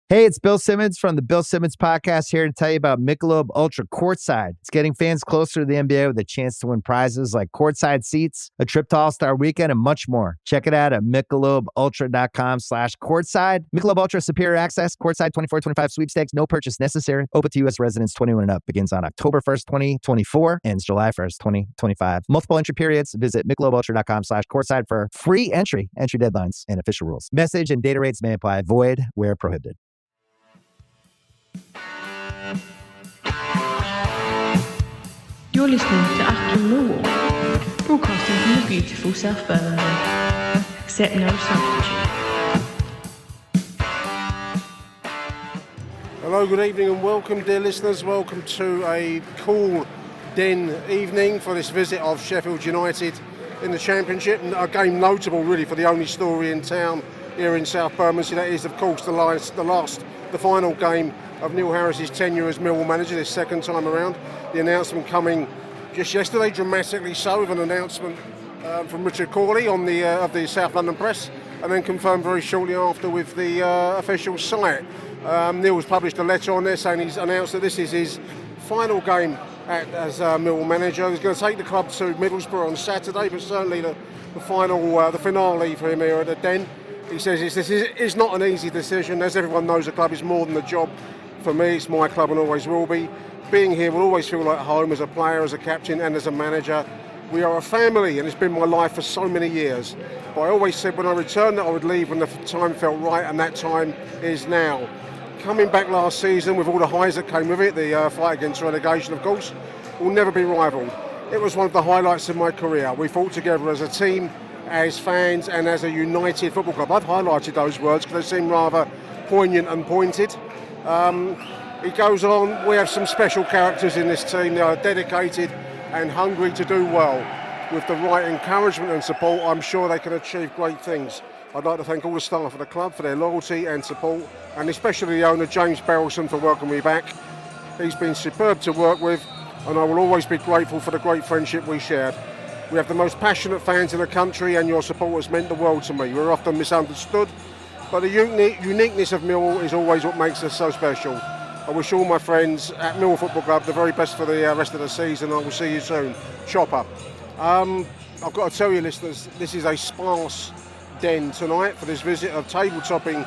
Hey, it's Bill Simmons from the Bill Simmons Podcast here to tell you about Michelob Ultra Courtside. It's getting fans closer to the NBA with a chance to win prizes like courtside seats, a trip to All-Star Weekend, and much more. Check it out at MichelobUltra.com/courtside. Michelob Ultra Superior Access, Courtside 24-25 sweepstakes, no purchase necessary. Open to U.S. residents 21 and up. Begins on October 1st, 2024, ends July 1st, 2025. Multiple entry periods. Visit MichelobUltra.com/courtside for free entry deadlines, and official rules. Message and data rates may apply. Void where prohibited. You're listening to Achtung, Millwall, broadcasting from the beautiful South Birmingham. Accept no substitute. Hello, good evening and welcome, dear listeners. Welcome to a cool den evening for this visit of Sheffield United in the Championship. A game notable really for the only story in town here in South Birmingham. That is, of course, the final game of Neil Harris's tenure as Millwall manager, this second time around. The announcement coming just yesterday, dramatically so, with an announcement from Richard Corley on of the South London Press, and then confirmed very shortly after with the official site. Neil's published a letter on there saying he's announced that this is his final game as Millwall manager. He's going to take the club to Middlesbrough on Saturday, but certainly the finale for him here at the Den. He says this is not an easy decision. As everyone knows, the club is more than a job. For me, it's my club and always will be. Being here will always feel like home as a player, as a captain and as a manager. We are a family and it's been my life for so many years. But I always said when I returned that I would leave when the time felt right, and that time is now. Coming back last season with all the highs that came with it, the fight against relegation of course, will never be rivalled. It was one of the highlights of my career. We fought together as a team, as fans and as a united football club. I've highlighted those words because they seem rather poignant and pointed. It goes on, we have some special characters in this team. They are dedicated and hungry to do well. With the right encouragement and support, I'm sure they can achieve great things. I'd like to thank all the staff of the club for their loyalty and support, and especially the owner, James Berylson, for welcoming me back. He's been superb to work with, and I will always be grateful for the great friendship we shared. We have the most passionate fans in the country, and your support has meant the world to me. We're often misunderstood, but the uniqueness of Millwall is always what makes us so special. I wish all my friends at Millwall Football Club the very best for the rest of the season. I will see you soon. Chopper. I've got to tell you, listeners, this is a sparse den tonight for this visit of table-topping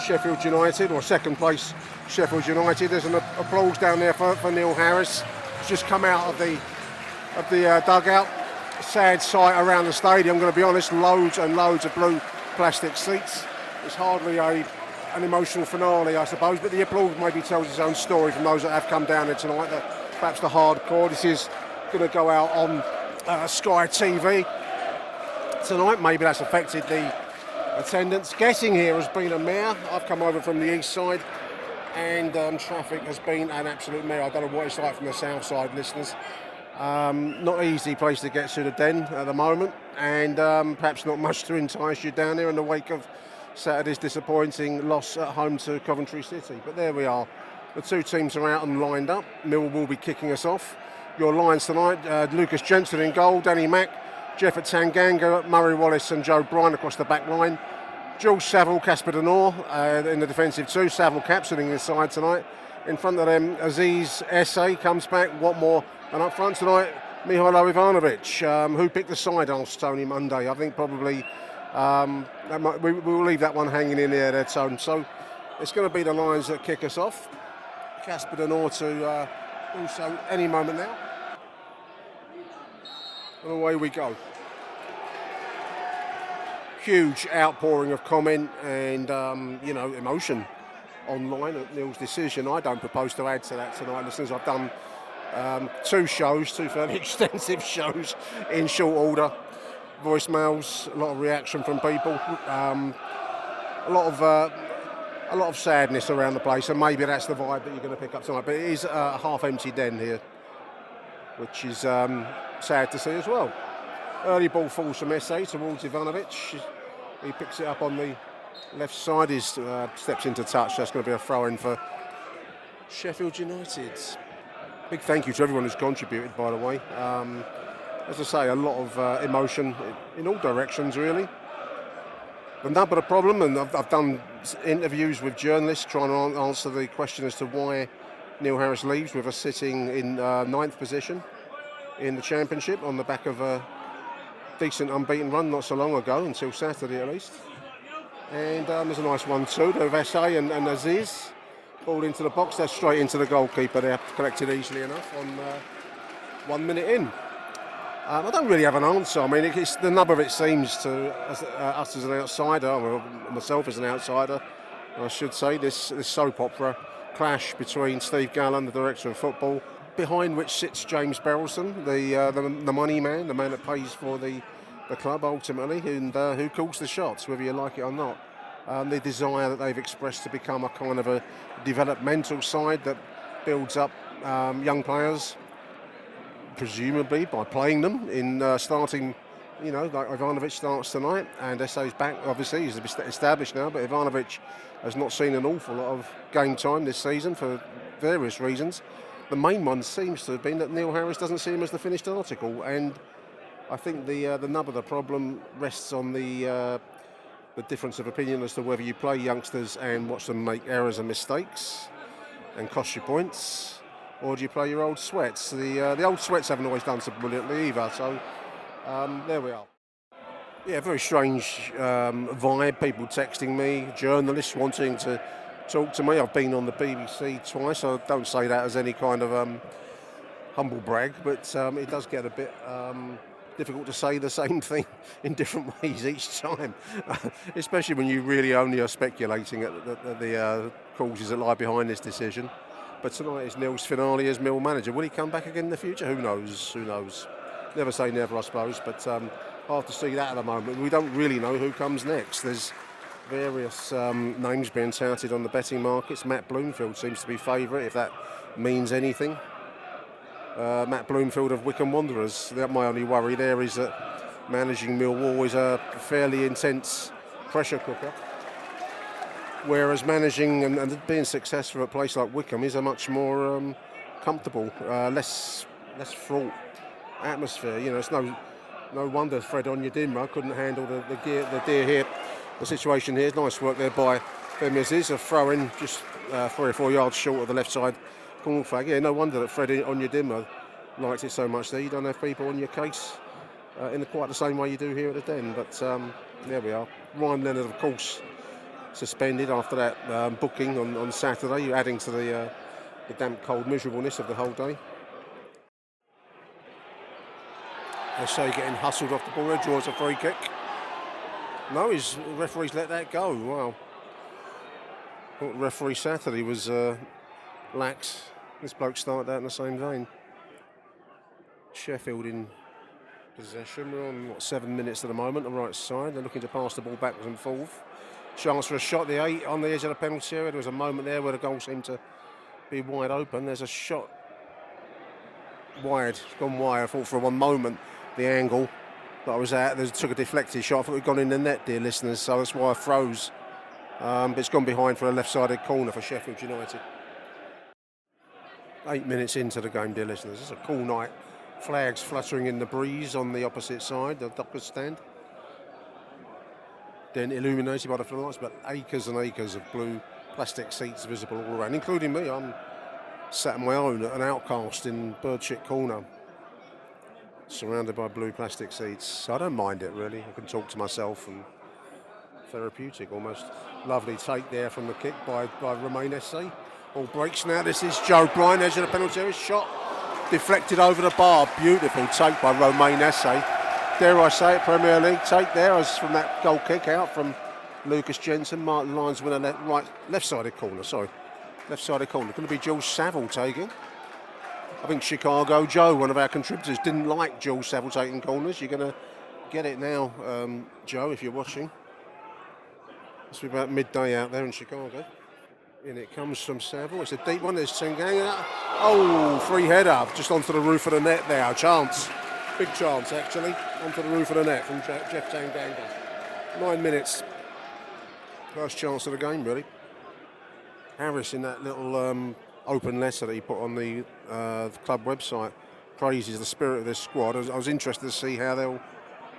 Sheffield United, or second place Sheffield United. There's an applause down there for Neil Harris. He's just come out of the dugout. Sad sight around the stadium, I'm going to be honest. Loads and loads of blue plastic seats. It's hardly an emotional finale, I suppose, but the applause maybe tells its own story from those that have come down here tonight, perhaps the hardcore. This is going to go out on Sky TV tonight. Maybe that's affected the attendance. Getting here has been a mare. I've come over from the east side, and traffic has been an absolute mare. I don't know what it's like from the south side, listeners. Not an easy place to get to the Den at the moment, and perhaps not much to entice you down here in the wake of Saturday's disappointing loss at home to Coventry City. But there we are. The two teams are out and lined up. Millwall will be kicking us off. Your lines tonight, Lucas Jensen in goal, Danny Mack, Jeff at Tanganga, Murray Wallace and Joe Bryan across the back line. Jules Saville, Casper Denor in the defensive two. Saville captaining his side tonight. In front of them, Aziz Esse comes back, Watmore. And up front tonight, Mihailo Ivanovic. Who picked the side, asked Tony Monday. I think probably we will leave that one hanging in the air there, Tone. So it's going to be the Lions that kick us off. Casper Denor to also any moment now. And away we go. Huge outpouring of comment and emotion online at Neil's decision. I don't propose to add to that tonight, listeners. I've done two fairly extensive shows in short order. Voicemails, a lot of reaction from people, a lot of sadness around the place, and maybe that's the vibe that you're going to pick up tonight. But it is a half-empty Den here, which is sad to see as well. Early ball falls from Esse towards Ivanovic. He picks it up on the left side. He steps into touch. That's going to be a throw-in for Sheffield United. Big thank you to everyone who's contributed, by the way. As I say, a lot of emotion in all directions, really. The nub of the problem, and I've done interviews with journalists trying to answer the question as to why Neil Harris leaves with us sitting in 9th position in the Championship on the back of a decent unbeaten run not so long ago, until Saturday at least. And there's a nice 1-2 to Vessay and Aziz. Ball into the box, that's straight into the goalkeeper there, collected easily enough on 1 minute in. I don't really have an answer. I mean, it's the nub of it seems to us as an outsider, or myself as an outsider, I should say, this soap opera clash between Steve Gallen, the director of football, behind which sits James Berylson, the money man, the man that pays for the club ultimately, and who calls the shots, whether you like it or not. The desire that they've expressed to become a kind of a developmental side that builds up young players, presumably by playing them in starting, like Ivanovic starts tonight, and Essay's back, obviously, he's established now, but Ivanovic has not seen an awful lot of game time this season for various reasons. The main one seems to have been that Neil Harris doesn't see him as the finished article, and I think the nub of the problem rests on the difference of opinion as to whether you play youngsters and watch them make errors and mistakes and cost you points, or do you play your old sweats? The old sweats haven't always done so brilliantly either, so there we are. Yeah, very strange vibe, people texting me, journalists wanting to talk to me. I've been on the BBC twice, I don't say that as any kind of humble brag, but it does get a bit difficult to say the same thing in different ways each time, especially when you really only are speculating at the causes that lie behind this decision. But tonight is Neil's finale as Mill manager. Will he come back again in the future? Who knows? Never say never, I suppose, but hard to see that at the moment. We don't really know who comes next. There's various names being touted on the betting markets. Matt Bloomfield seems to be favourite, if that means anything. Matt Bloomfield of Wycombe Wanderers. My only worry there is that managing Millwall is a fairly intense pressure cooker, whereas managing and being successful at a place like Wycombe is a much more comfortable, less fraught atmosphere. It's no wonder Fred Onyedinma couldn't handle the deer here. The situation here is nice work there by Bemiziz, a throw in just 3 or 4 yards short of the left side corner flag. Yeah, no wonder that Fred Onyedinma likes it so much there. You don't have people on your case in quite the same way you do here at the Den, but there we are. Ryan Leonard, of course, suspended after that booking on Saturday, adding to the damp, cold miserableness of the whole day. Essay getting hustled off the ball there, draws a free kick. No, his referee's let that go. Wow. I thought referee Saturday was lax. This bloke started out in the same vein. Sheffield in possession. We're on 7 minutes at the moment, the right side. They're looking to pass the ball backwards and forth. Chance for a shot, the 8 on the edge of the penalty area. There was a moment there where the goal seemed to be wide open. There's a shot wide, it's gone wide. I thought for one moment the angle that I was at, they took a deflected shot. I thought it had gone in the net, dear listeners, so that's why I froze. But it's gone behind for a left-sided corner for Sheffield United. 8 minutes into the game, dear listeners. It's a cool night. Flags fluttering in the breeze on the opposite side, the Dockers stand. Then illuminated by the floodlights, but acres and acres of blue plastic seats visible all around, including me. I'm sat on my own at an outcast in Birdshit Corner, surrounded by blue plastic seats. So I don't mind it really. I can talk to myself, and therapeutic almost. Lovely take there from the kick by Romain Essay. All breaks now. This is Joe Bryan, edge of the penalty area. Shot deflected over the bar. Beautiful take by Romain Essay. Dare I say it, Premier League take there as from that goal kick out from Lucas Jensen. Martin Lyons with a left-sided corner. Left-sided corner. Going to be Jules Saville taking. I think Chicago Joe, one of our contributors, didn't like Jules Saville taking corners. You're going to get it now, Joe, if you're watching. Must be about midday out there in Chicago. In it comes from Saville. It's a deep one. There's Tanganga. Oh, free header just onto the roof of the net there. A chance. Big chance, actually. Onto the roof of the net from Jeff Tanganga. 9 minutes. First chance of the game, really. Harris, in that little open letter that he put on the club website, praises the spirit of this squad. I was interested to see how they'll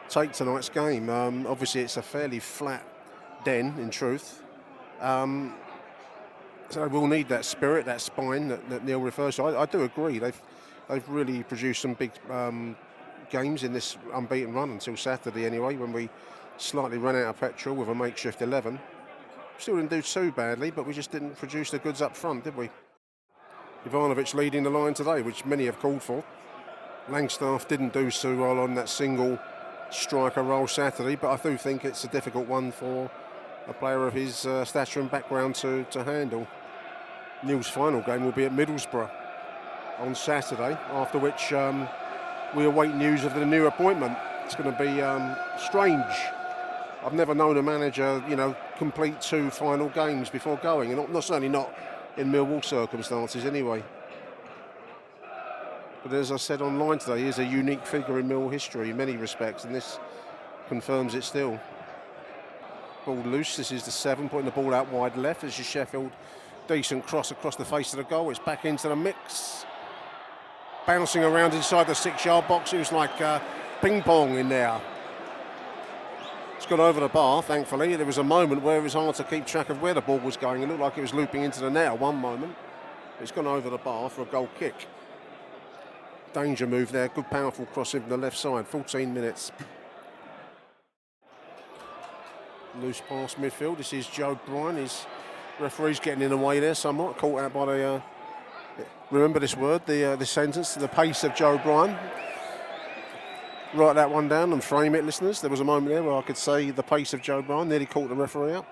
take tonight's game. Obviously, it's a fairly flat Den, in truth. So we'll need that spirit, that spine that Neil refers to. I do agree. They've really produced some big games in this unbeaten run until Saturday anyway, when we slightly ran out of petrol with a makeshift 11. Still didn't do too badly, but we just didn't produce the goods up front, did we? Ivanovic leading the line today, which many have called for. Langstaff didn't do so well on that single striker role Saturday, but I do think it's a difficult one for a player of his stature and background to handle. Neil's final game will be at Middlesbrough on Saturday, after which we await news of the new appointment. It's going to be strange. I've never known a manager, complete 2 final games before going, and certainly not in Millwall circumstances anyway. But as I said online today, he is a unique figure in Millwall history in many respects, and this confirms it still. Ball loose, this is the 7, putting the ball out wide left. This is Sheffield, decent cross across the face of the goal. It's back into the mix. Bouncing around inside the 6-yard box, it was like ping pong in there. It's gone over the bar, thankfully. There was a moment where it was hard to keep track of where the ball was going. It looked like it was looping into the net at one moment. It's gone over the bar for a goal kick. Danger move there, good powerful cross in from the left side, 14 minutes. Loose past midfield, this is Joe Bryan. His referee's getting in the way there somewhat, caught out by the, remember this word, the sentence, the pace of Joe Bryan. Write that one down and frame it, listeners. There was a moment there where I could say the pace of Joe Bryan, nearly caught the referee out.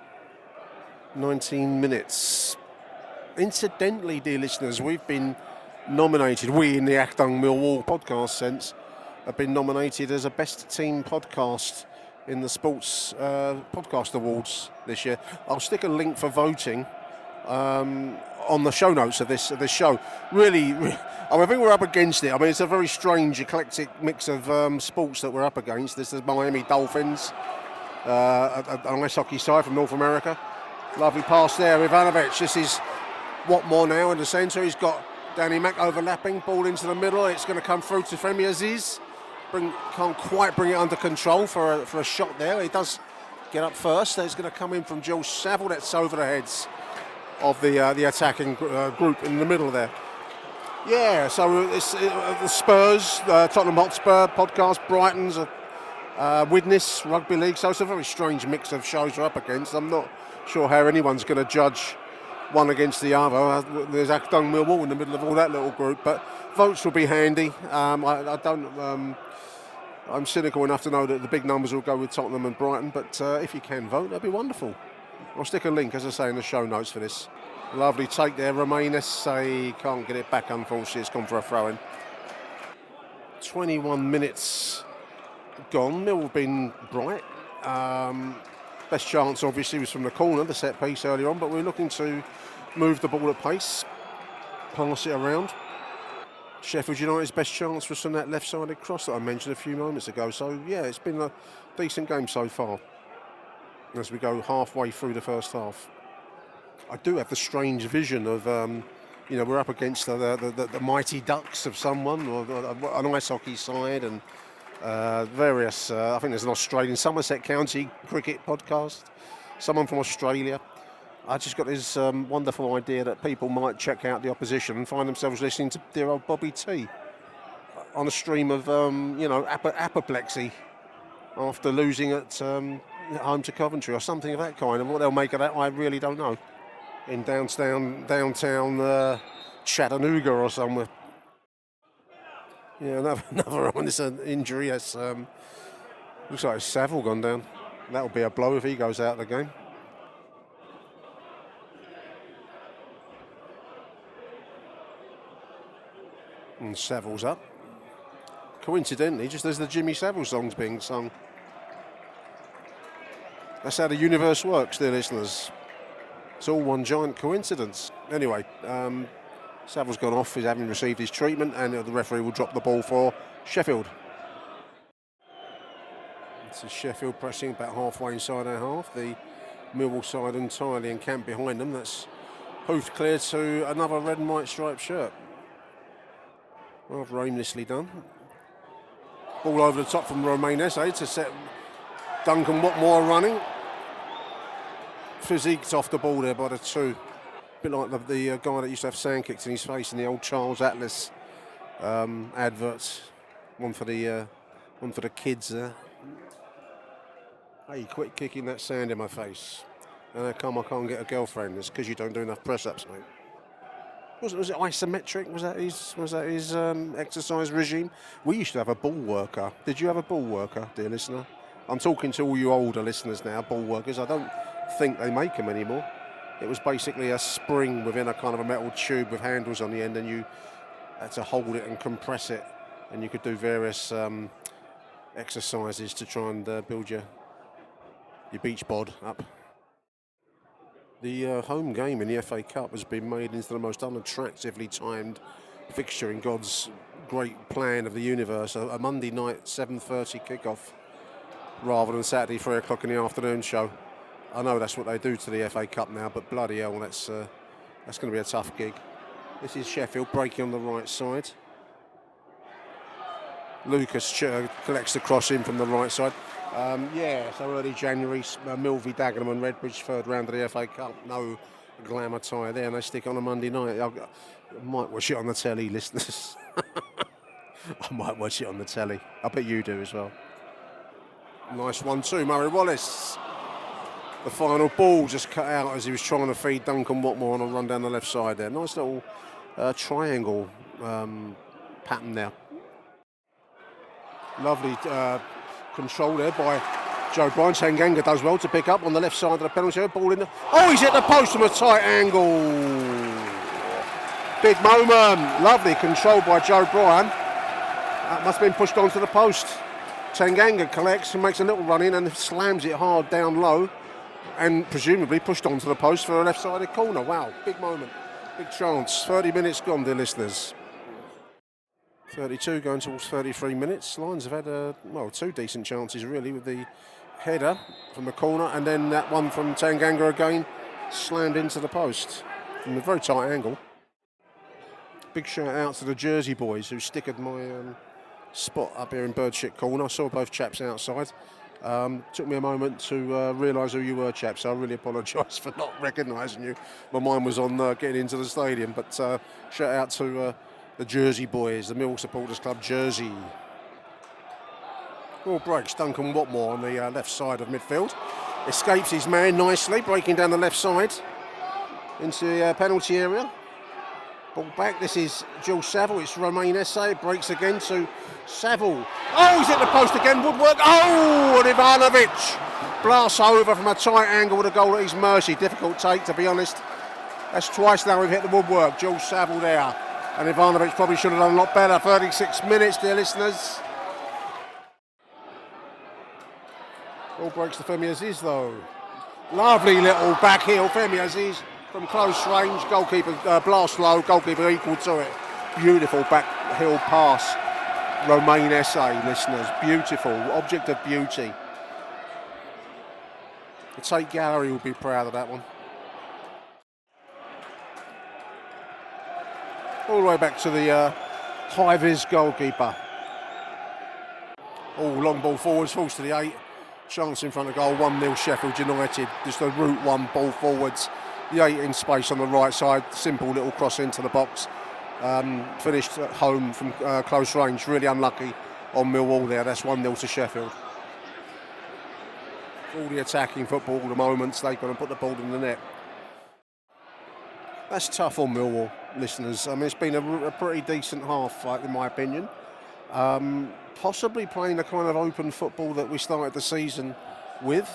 19 minutes. Incidentally, dear listeners, we've been nominated, we in the Achtung Millwall podcast sense, have been nominated as a best team podcast in the Sports Podcast Awards this year. I'll stick a link for voting on the show notes of this show. Really, I think we're up against it. I mean, it's a very strange, eclectic mix of sports that we're up against. This is Miami Dolphins, an ice hockey side from North America. Lovely pass there, Ivanovic. This is Watmore now in the centre. He's got Danny Mack overlapping, ball into the middle. It's going to come through to Femi Aziz. Can't quite bring it under control for a shot there. He does get up first. It's going to come in from Joel Saville. That's over the heads of the attacking group in the middle there. Yeah, so it's the Spurs, Tottenham Hotspur podcast, Brighton's Widnes Rugby League. So it's a very strange mix of shows we're up against. I'm not sure how anyone's going to judge one against the other. There's Achtung Millwall in the middle of all that little group, but votes will be handy. I'm cynical enough to know that the big numbers will go with Tottenham and Brighton, but if you can vote, that'd be wonderful. I'll stick a link, as I say, in the show notes for this. Lovely take there, Romanes. Can't get it back, unfortunately. It's gone for a throw-in. 21 minutes gone. Mill have been bright. Best chance, obviously, was from the corner, the set piece earlier on, but we're looking to move the ball at pace, pass it around. Sheffield United's best chance was from that left-sided cross that I mentioned a few moments ago. So, yeah, it's been a decent game so far as we go halfway through the first half. I do have the strange vision of, we're up against the Mighty Ducks of someone, or an ice hockey side, and various, I think there's an Australian Somerset County cricket podcast, someone from Australia. I just got this wonderful idea that people might check out the opposition and find themselves listening to dear old Bobby T on a stream of, apoplexy after losing at home to Coventry or something of that kind. And what they'll make of that, I really don't know. In downtown Chattanooga or somewhere. Yeah, another one. It's an injury. That's looks like Saville gone down. That'll be a blow if he goes out of the game. And Saville's up. Coincidentally, just as the Jimmy Savile song's being sung. That's how the universe works, dear listeners. It's all one giant coincidence. Anyway, Saville's gone off. He's having received his treatment, and the referee will drop the ball for Sheffield. This is Sheffield pressing about halfway inside our half. The Millwall side entirely encamped behind them. That's hoofed clear to another red and white striped shirt. Rather aimlessly done. Ball over the top from Romanes to set Duncan Watmore running. physiqued off the ball there by the two. A bit like the guy that used to have sand kicked in his face in the old Charles Atlas adverts. One for the kids there. Hey, quit kicking that sand in my face. And how come I can't get a girlfriend? It's because you don't do enough press-ups, mate. Was it isometric? Was that his exercise regime? We used to have a ball worker. Did you have a ball worker, dear listener? I'm talking to all you older listeners now, ball workers. I don't think they make them anymore. It was basically a spring within a kind of a metal tube with handles on the end, and you had to hold it and compress it, and you could do various exercises to try and build your beach bod up. The home game in the FA Cup has been made into the most unattractively timed fixture in God's great plan of the universe. A Monday night 7:30 kickoff rather than Saturday 3 o'clock in the afternoon show. I know that's what they do to the FA Cup now, but bloody hell, that's going to be a tough gig. This is Sheffield breaking on the right side. Lucas collects the cross in from the right side. So early January, Millwall, Dagenham and Redbridge, third round of the FA Cup. No glamour tie there, and they stick on a Monday night. I might watch it on the telly, listeners. I might watch it on the telly. I bet you do as well. Nice 1-2, Murray Wallace. The final ball just cut out as he was trying to feed Duncan Watmore on a run down the left side there. Nice little triangle pattern there. Lovely control there by Joe Bryan. Tanganga does well to pick up on the left side of the penalty area. Ball in the... Oh, he's hit the post from a tight angle. Big moment. Lovely control by Joe Bryan. That must have been pushed onto the post. Tanganga collects and makes a little run in and slams it hard down low and presumably pushed onto the post for a left-sided corner. Wow, big moment. Big chance. 30 minutes gone, dear listeners. 32 going towards 33 minutes. Lions have had two decent chances really, with the header from the corner and then that one from Tanganga again slammed into the post from a very tight angle. Big shout out to the Jersey boys who stickered my spot up here in Birdshit Corner. I saw both chaps outside. Took me a moment to realise who you were, chaps. I really apologise for not recognising you. My mind was on getting into the stadium, but shout out to the Jersey boys, the Millwall Supporters Club Jersey. Ball breaks. Duncan Watmore on the left side of midfield. Escapes his man nicely, breaking down the left side into the penalty area. Ball back. This is Jules Saville. It's Romain Esse. Breaks again to Saville. Oh, he's hit the post again. Woodwork. Oh, and Ivanovic blasts over from a tight angle with a goal at his mercy. Difficult take, to be honest. That's twice now we've hit the woodwork. Jules Saville there. And Ivanovic probably should have done a lot better. 36 minutes, dear listeners. Ball breaks to Femi Aziz, though. Lovely little back heel. Femi Aziz from close range. Goalkeeper blast low. Goalkeeper equal to it. Beautiful back heel pass. Romain Esse, listeners. Beautiful. Object of beauty. The Tate Gallery would be proud of that one. All the way back to the high-vis goalkeeper. Oh, long ball forwards, falls to the 8. Chance in front of goal, 1-0 Sheffield United. Just a route one ball forwards. The 8 in space on the right side. Simple little cross into the box. Finished at home from close range. Really unlucky on Millwall there. That's 1-0 to Sheffield. All the attacking football, the moments, they're going to put the ball in the net. That's tough on Millwall, listeners. I mean, it's been a pretty decent half, in my opinion. Possibly playing the kind of open football that we started the season with.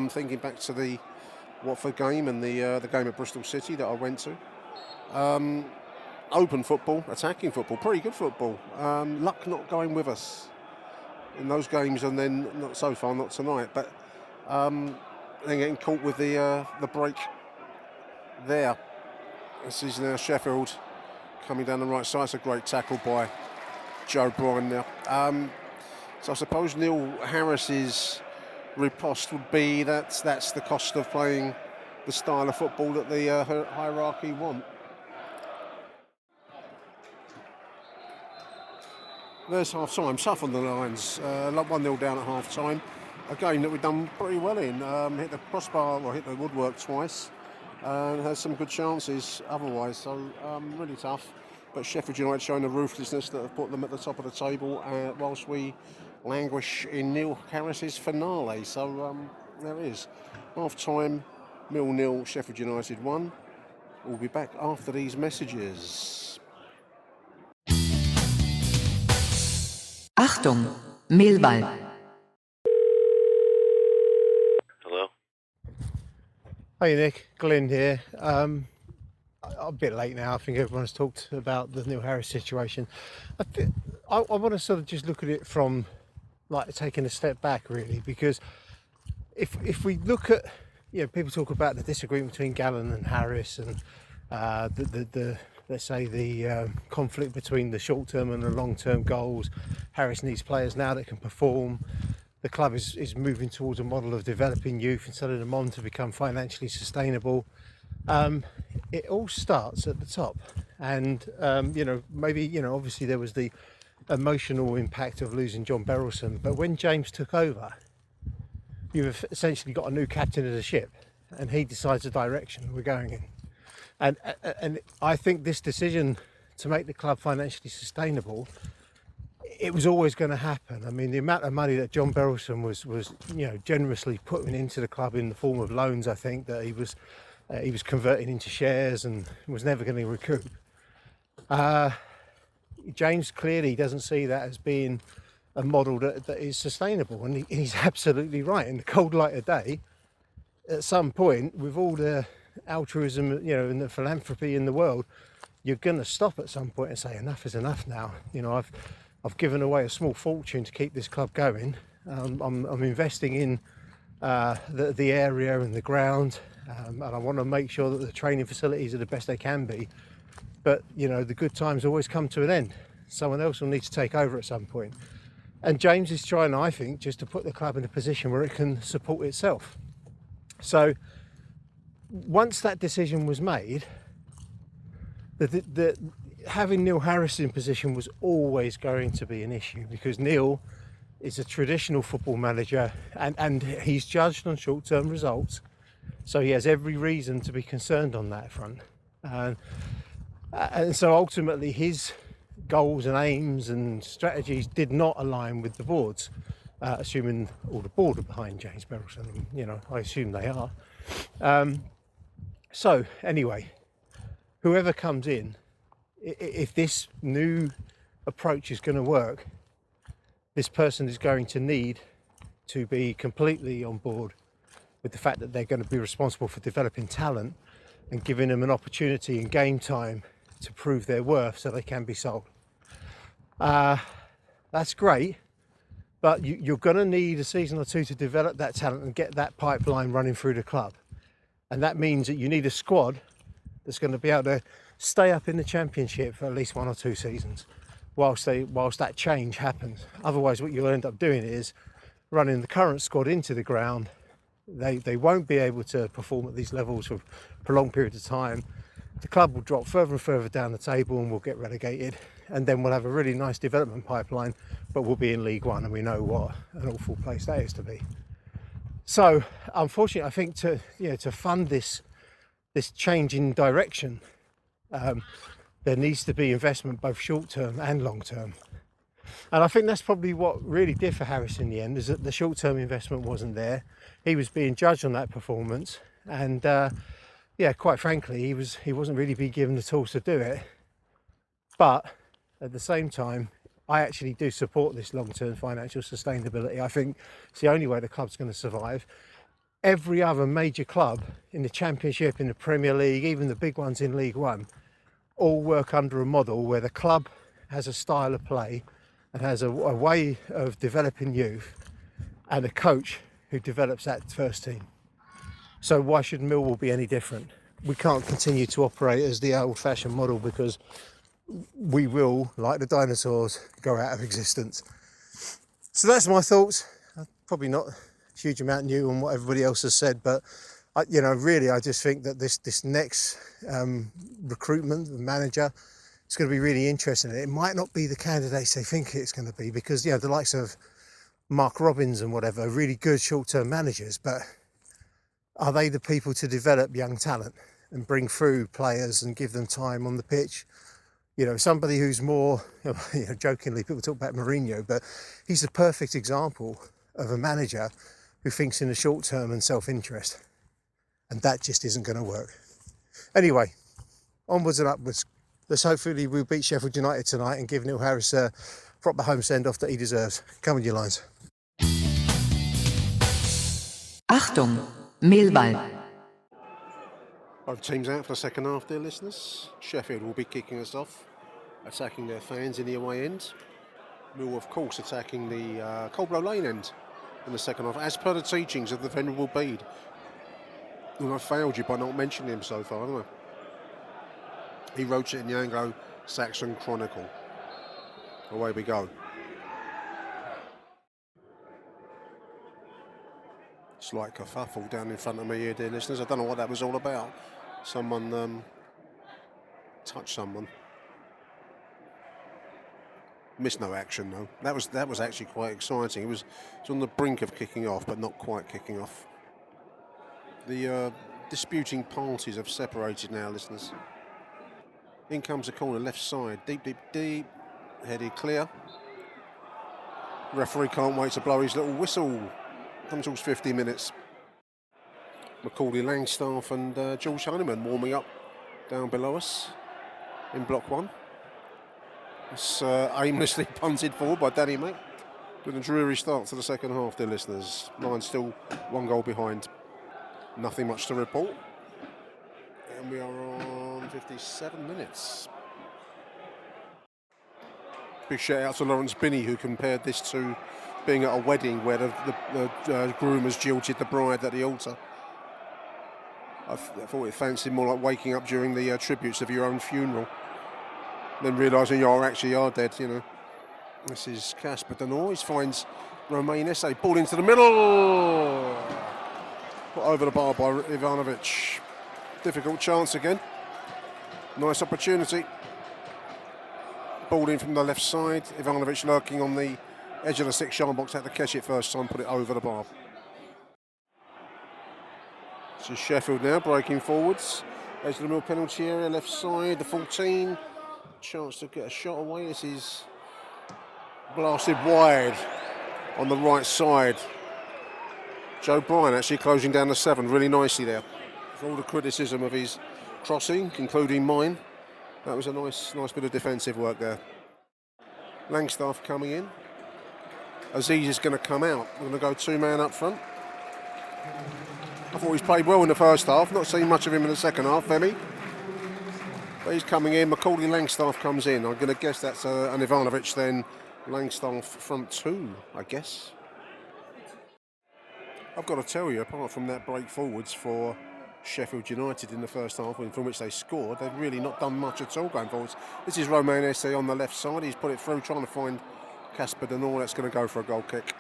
Thinking back to the Watford game and the game at Bristol City that I went to. Open football, attacking football, pretty good football. Luck not going with us in those games, and then not so far, not tonight. But then getting caught with the break there. This is now Sheffield coming down the right side. It's a great tackle by Joe Bryan now. So I suppose Neil Harris's riposte would be that's the cost of playing the style of football that the hierarchy want. There's half time. Tough on the Lions. 1-0 down at half time. a game that we've done pretty well in. Hit the crossbar, or hit the woodwork twice, and had some good chances otherwise. So really tough. But Sheffield United showing the ruthlessness that have put them at the top of the table, whilst we languish in Neil Harris's finale. So there it is. Half time, 0-0, Sheffield United 1. We'll be back after these messages. Achtung, Millwall. Hello? Hey Nick, Glenn here. I'm a bit late now. I think everyone's talked about the Neil Harris situation. I want to sort of just look at it from like taking a step back really, because if we look at, people talk about the disagreement between Gallen and Harris and the let's say the conflict between the short-term and the long-term goals. Harris needs players now that can perform. The club is moving towards a model of developing youth instead of them on to become financially sustainable. It all starts at the top, and maybe obviously there was the emotional impact of losing John Berylson, but when James took over, you've essentially got a new captain of the ship, and he decides the direction we're going in. And I think this decision to make the club financially sustainable, it was always going to happen. I mean, the amount of money that John Berylson was generously putting into the club in the form of loans, I think that he was converting into shares and was never going to recoup. James clearly doesn't see that as being a model that is sustainable, and he's absolutely right. In the cold light of day, at some point, with all the altruism, and the philanthropy in the world, you're going to stop at some point and say enough is enough now. I've given away a small fortune to keep this club going. I'm investing in the area and the ground, and I want to make sure that the training facilities are the best they can be. But the good times always come to an end. Someone else will need to take over at some point. And James is trying, I think, just to put the club in a position where it can support itself. So once that decision was made, having Neil Harris in position was always going to be an issue, because Neil is a traditional football manager and he's judged on short-term results, so he has every reason to be concerned on that front. And so ultimately his goals and aims and strategies did not align with the board's, assuming all the board are behind James Berylson. I assume they are. So anyway, whoever comes in, if this new approach is going to work, this person is going to need to be completely on board with the fact that they're going to be responsible for developing talent and giving them an opportunity in game time to prove their worth so they can be sold. That's great, but you're going to need a season or two to develop that talent and get that pipeline running through the club. And that means that you need a squad that's going to be able to stay up in the Championship for at least 1 or 2 seasons whilst that change happens. Otherwise, what you'll end up doing is running the current squad into the ground. They won't be able to perform at these levels for prolonged periods of time. The club will drop further and further down the table and we'll get relegated. And then we'll have a really nice development pipeline, but we'll be in League One, and we know what an awful place that is to be. So, unfortunately, I think to fund this change in direction, there needs to be investment both short term and long term. And I think that's probably what really did for Harris in the end, is that the short term investment wasn't there. He was being judged on that performance, and quite frankly, he wasn't really being given the tools to do it. But at the same time, I actually do support this long-term financial sustainability. I think it's the only way the club's going to survive. Every other major club in the Championship, in the Premier League, even the big ones in League One, all work under a model where the club has a style of play and has a way of developing youth, and a coach who develops that first team. So why should Millwall be any different? We can't continue to operate as the old-fashioned model, because we will, like the dinosaurs, go out of existence. So that's my thoughts. Probably not a huge amount new on what everybody else has said, but I just think that this next recruitment, the manager, is going to be really interesting. It might not be the candidates they think it's going to be, because the likes of Mark Robbins and whatever, are really good short-term managers, but are they the people to develop young talent and bring through players and give them time on the pitch? You know, somebody who's more, jokingly, people talk about Mourinho, but he's the perfect example of a manager who thinks in the short term and self-interest. And that just isn't going to work. Anyway, onwards and upwards. Let's hopefully we'll beat Sheffield United tonight and give Neil Harris a proper home send-off that he deserves. Come on, your lines. Achtung, Millwall. Both teams out for the second half, dear listeners. Sheffield will be kicking us off, attacking their fans in the away end. Millwall, of course, attacking the Coldblow Lane end in the second half, as per the teachings of the Venerable Bede. And I failed you by not mentioning him so far, haven't I? He wrote it in the Anglo-Saxon Chronicle. Away we go. Slight kerfuffle down in front of me here, dear listeners. I don't know what that was all about. Someone touched someone. Missed no action though. That was actually quite exciting. It was on the brink of kicking off, but not quite kicking off. The disputing parties have separated now, listeners. In comes the corner, left side, deep, deep, deep, headed clear. Referee can't wait to blow his little whistle. Until 50 minutes. Macaulay Langstaff and George Honeyman warming up down below us in block one. It's aimlessly punted forward by Danny Mack with a dreary start to the second half, dear listeners. Lions still 1 goal behind. Nothing much to report. And we are on 57 minutes. Big shout out to Lawrence Binney, who compared this to being at a wedding where the groom has jilted the bride at the altar. I thought it fancied more like waking up during the tributes of your own funeral, then realising you actually are dead, you know. This is Casper Denoise, finds Romain Esse, ball into the middle! Put over the bar by Ivanovic. Difficult chance again. Nice opportunity. Ball in from the left side. Ivanovic lurking on the edge of the 6-yard box, had to catch it first time, put it over the bar. This is Sheffield now, breaking forwards. Edge of the middle penalty area, left side, the 14. Chance to get a shot away. This is blasted wide on the right side. Joe Bryan actually closing down the 7 really nicely there. For all the criticism of his crossing, including mine, that was a nice bit of defensive work there. Langstaff coming in. Aziz is going to come out. We're going to go 2-man up front. I thought he's played well in the first half. Not seen much of him in the second half, Femi. But he's coming in. Macaulay Langstaff comes in. I'm going to guess that's an Ivanovic then. Langstaff front 2, I guess. I've got to tell you, apart from that break forwards for Sheffield United in the first half, from which they scored, they've really not done much at all going forwards. This is Romain Esse on the left side. He's put it through, trying to find Casper Denoise. That's going to go for a goal kick.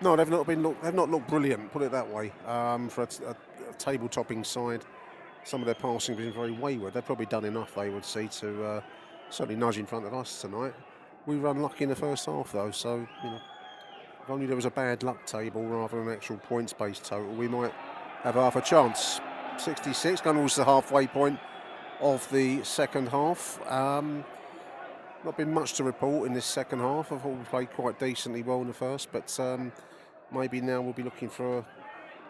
No, they've not looked brilliant, put it that way. For a table-topping side, some of their passing has been very wayward. They've probably done enough, they would see, to certainly nudge in front of us tonight. We were unlucky in the first half, though, so, you know, if only there was a bad luck table rather than an actual points-based total, we might have half a chance. 66, going towards the halfway point of the second half. Not been much to report in this second half. I thought we played quite decently well in the first, but maybe now we'll be looking for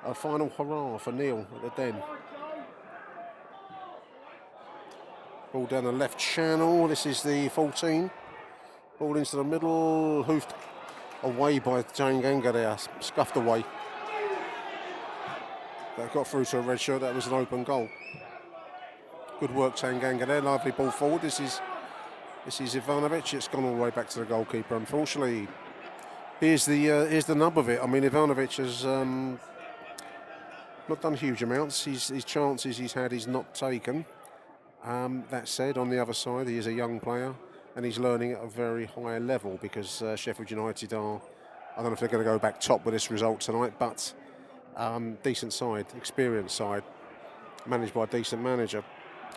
a final hurrah for Neil at the Den. Ball down the left channel. This is the 14. Ball into the middle, hoofed away by Tanganga there, scuffed away. That got through to a red shirt. That was an open goal. Good work, Tanganga there. Lively ball forward. This is Ivanovic. It's gone all the way back to the goalkeeper. Unfortunately, here's the nub of it. I mean, Ivanovic has not done huge amounts. His chances he's had, he's not taken. That said, on the other side, he is a young player and he's learning at a very high level, because Sheffield United are, I don't know if they're going to go back top with this result tonight, but decent side, experienced side, managed by a decent manager.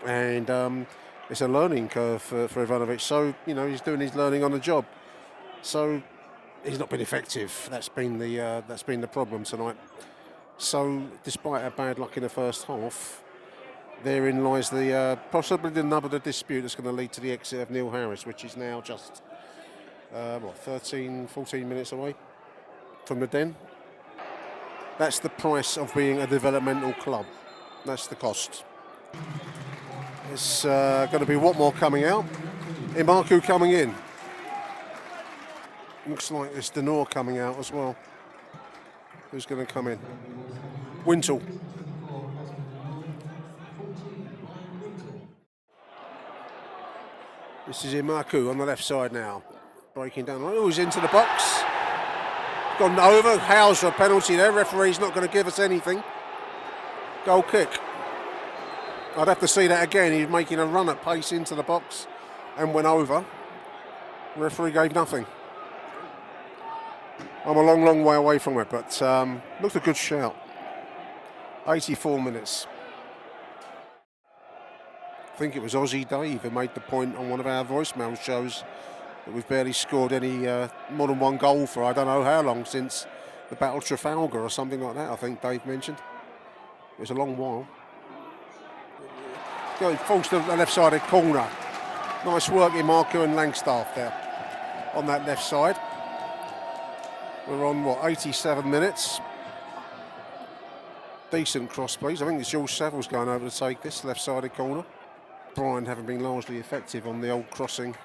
And it's a learning curve for Ivanovic. So, you know, he's doing his learning on the job. So he's not been effective. That's been the problem tonight. So, despite our bad luck in the first half, therein lies the possibly the nub of the dispute that's going to lead to the exit of Neil Harris, which is now just 13, 14 minutes away from the Den. That's the price of being a developmental club. That's the cost. It's going to be Watmore coming out, Imaku coming in. Looks like there's Denor coming out as well. Who's going to come in? Wintle. This is Imaku on the left side now. Breaking down. Oh, he's into the box. Gone over. Howes for a penalty there. Referee's not going to give us anything. Goal kick. I'd have to see that again. He's making a run at pace into the box and went over. Referee gave nothing. I'm a long, long way away from it, but looked a good shout. 84 minutes. I think it was Aussie Dave who made the point on one of our voicemail shows that we've barely scored any more than one goal for I don't know how long, since the Battle of Trafalgar or something like that, I think Dave mentioned. It was a long while. Falls to the left-sided corner. Nice work in Marco and Langstaff there on that left side. We're on, 87 minutes. Decent cross, please. I think it's Jules Saville's going over to take this left-sided corner. Brian having been largely effective on the old crossing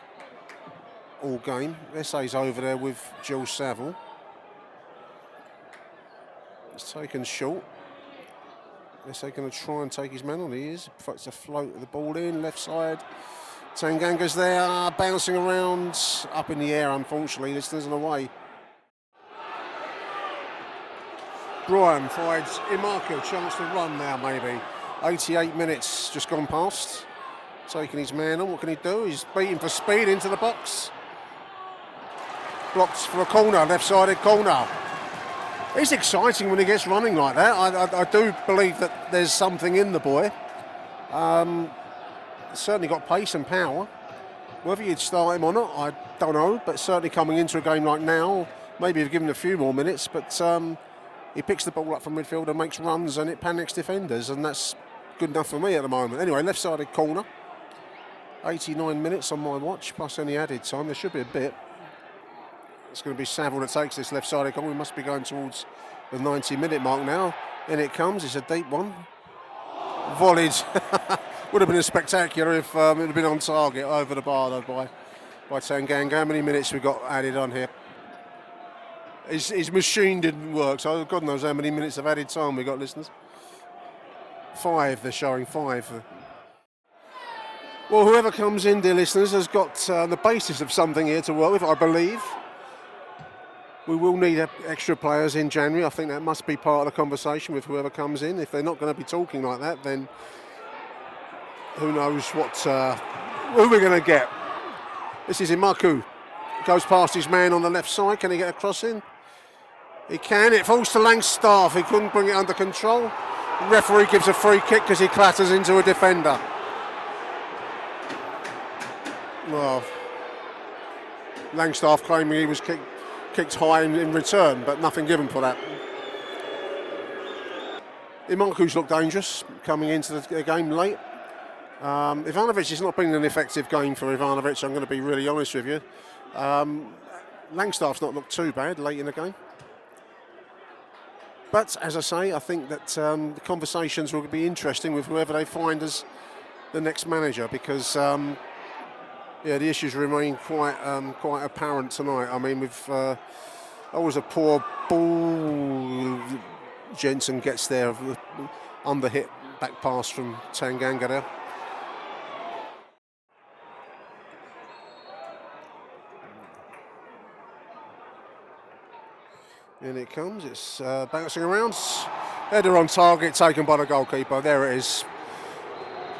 all game. SA's over there with Jules Saville. It's taken short. SA going to try and take his man on. He is. It's a float of the ball in, left side. Tanganga's there, bouncing around, up in the air, unfortunately. This isn't away. Brian finds Imaku, chance to run now, maybe. 88 minutes just gone past. Taking his man on. What can he do? He's beating for speed into the box. Blocked for a corner, left-sided corner. It's exciting when he gets running like that. I do believe that there's something in the boy. Certainly got pace and power. Whether you'd start him or not, I don't know. But certainly coming into a game like now, maybe you've given him a few more minutes. But he picks the ball up from midfield and makes runs, and it panics defenders, and that's good enough for me at the moment. Anyway, left-sided corner. 89 minutes on my watch, plus any added time. There should be a bit. It's going to be Saville that takes this left-sided corner. We must be going towards the 90-minute mark now. In it comes. It's a deep one. Volleyed. Would have been spectacular if it had been on target over the bar though by Tanganga. How many minutes we got added on here? His machine didn't work, so God knows how many minutes of added time we got, listeners. 5, they're showing 5. Well, whoever comes in, dear listeners, has got the basis of something here to work with, I believe. We will need extra players in January. I think that must be part of the conversation with whoever comes in. If they're not going to be talking like that, then who knows who we're going to get. This is Imaku. Goes past his man on the left side. Can he get a cross in? He can. It falls to Langstaff. He couldn't bring it under control. The referee gives a free kick because he clatters into a defender. Well, Langstaff claiming he was kicked high in return, but nothing given for that. Imaku's looked dangerous coming into the game late. Ivanovic has not been an effective game for Ivanovic, I'm going to be really honest with you. Langstaff's not looked too bad late in the game. But as I say, I think that the conversations will be interesting with whoever they find as the next manager, because the issues remain quite apparent tonight. I mean, with always a poor ball. Jensen gets there, under hit back pass from Tanganga there. In it comes, it's bouncing around. Header on target, taken by the goalkeeper. There it is.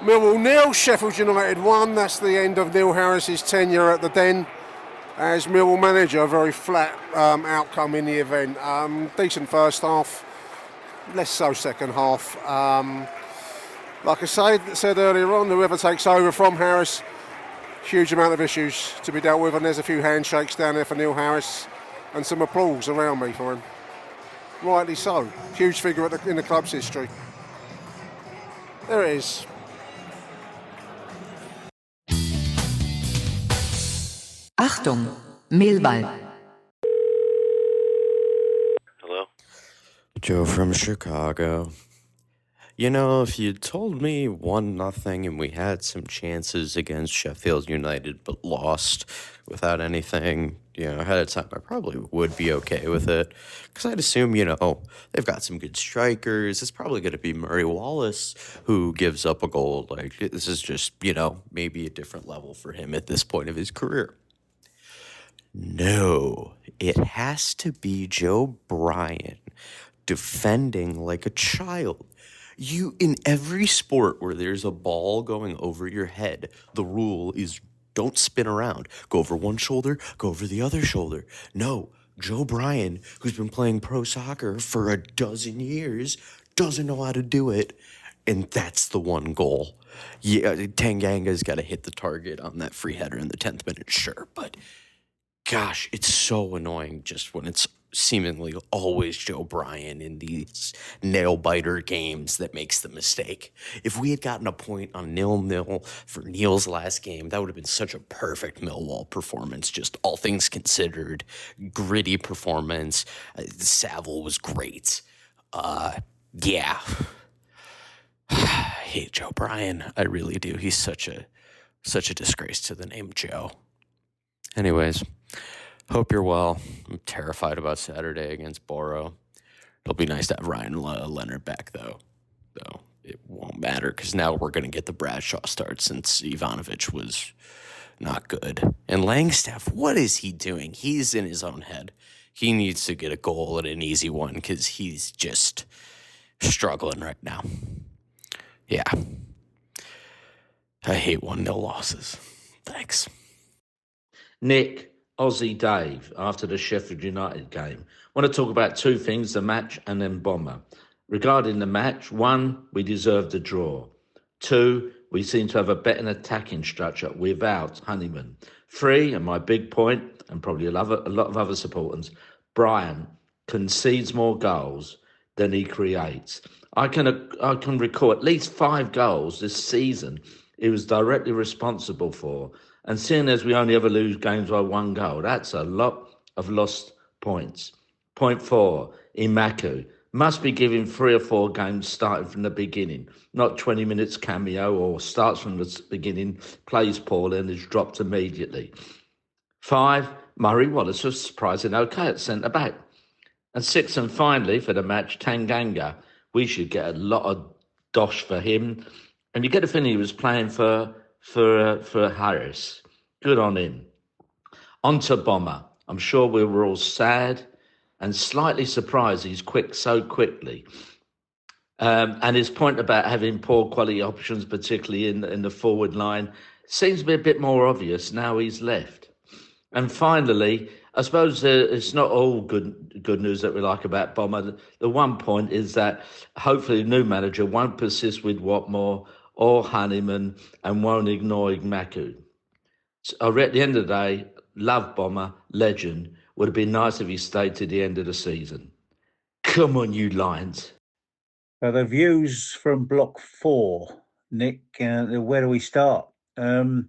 Millwall 0, Sheffield United 1. That's the end of Neil Harris's tenure at the Den as Millwall manager. A very flat outcome in the event. Decent first half, less so second half. Like I said earlier on, whoever takes over from Harris, huge amount of issues to be dealt with, and there's a few handshakes down there for Neil Harris. and some applause around me for him. Rightly so. Huge figure in the club's history. There it is. Achtung, Millwall. Hello? Joe from Chicago. You know, if you told me 1-0 and we had some chances against Sheffield United but lost without anything, ahead of time, I probably would be okay with it. Because I'd assume, they've got some good strikers. It's probably going to be Murray Wallace who gives up a goal. Like, this is just, maybe a different level for him at this point of his career. No, it has to be Joe Bryan defending like a child. In every sport where there's a ball going over your head, the rule is don't spin around. Go over one shoulder, go over the other shoulder. No, Joe Bryan, who's been playing pro soccer for a dozen years, doesn't know how to do it, and that's the one goal. Yeah, Tanganga's got to hit the target on that free header in the 10th minute, sure, but gosh, it's so annoying just when it's seemingly always Joe Bryan in these nail-biter games that makes the mistake. If we had gotten a point on 0-0 for Neil's last game, that would have been such a perfect Millwall performance, just all things considered. Gritty performance. Saville was great. Yeah. I hate Joe Bryan. I really do. He's such a disgrace to the name Joe. Anyways, hope you're well. I'm terrified about Saturday against Boro. It'll be nice to have Ryan Leonard back, though. Though it won't matter because now we're going to get the Bradshaw start since Ivanovic was not good. And Langstaff, what is he doing? He's in his own head. He needs to get a goal and an easy one because he's just struggling right now. Yeah. I hate 1-0 losses. Thanks. Nick, Aussie Dave, after the Sheffield United game. I want to talk about two things, the match and then Bomber. Regarding the match, 1, we deserved a draw. 2, we seem to have a better attacking structure without Honeyman. 3, and my big point, and probably a lot of other supporters, Bryan concedes more goals than he creates. I can recall at least 5 goals this season he was directly responsible for. And seeing as we only ever lose games by 1 goal, that's a lot of lost points. Point 4, Imaku. Must be giving 3 or 4 games starting from the beginning, not 20 minutes cameo or starts from the beginning, plays poorly and is dropped immediately. 5, Murray Wallace was surprising okay at centre-back. And 6, and finally, for the match, Tanganga. We should get a lot of dosh for him. And you get the feeling he was playing for Harris. Good on him. On to Bomber. I'm sure we were all sad and slightly surprised he's quit so quickly. And his point about having poor quality options, particularly in the forward line, seems to be a bit more obvious now he's left. And finally, I suppose it's not all good news that we like about Bomber. The one point is that hopefully the new manager won't persist with Watmore or Honeyman and won't ignore Igmaku. So at the end of the day, love Bomber, legend. Would have been nice if he stayed to the end of the season. Come on, you Lions. The views from Block 4, Nick, where do we start? Well,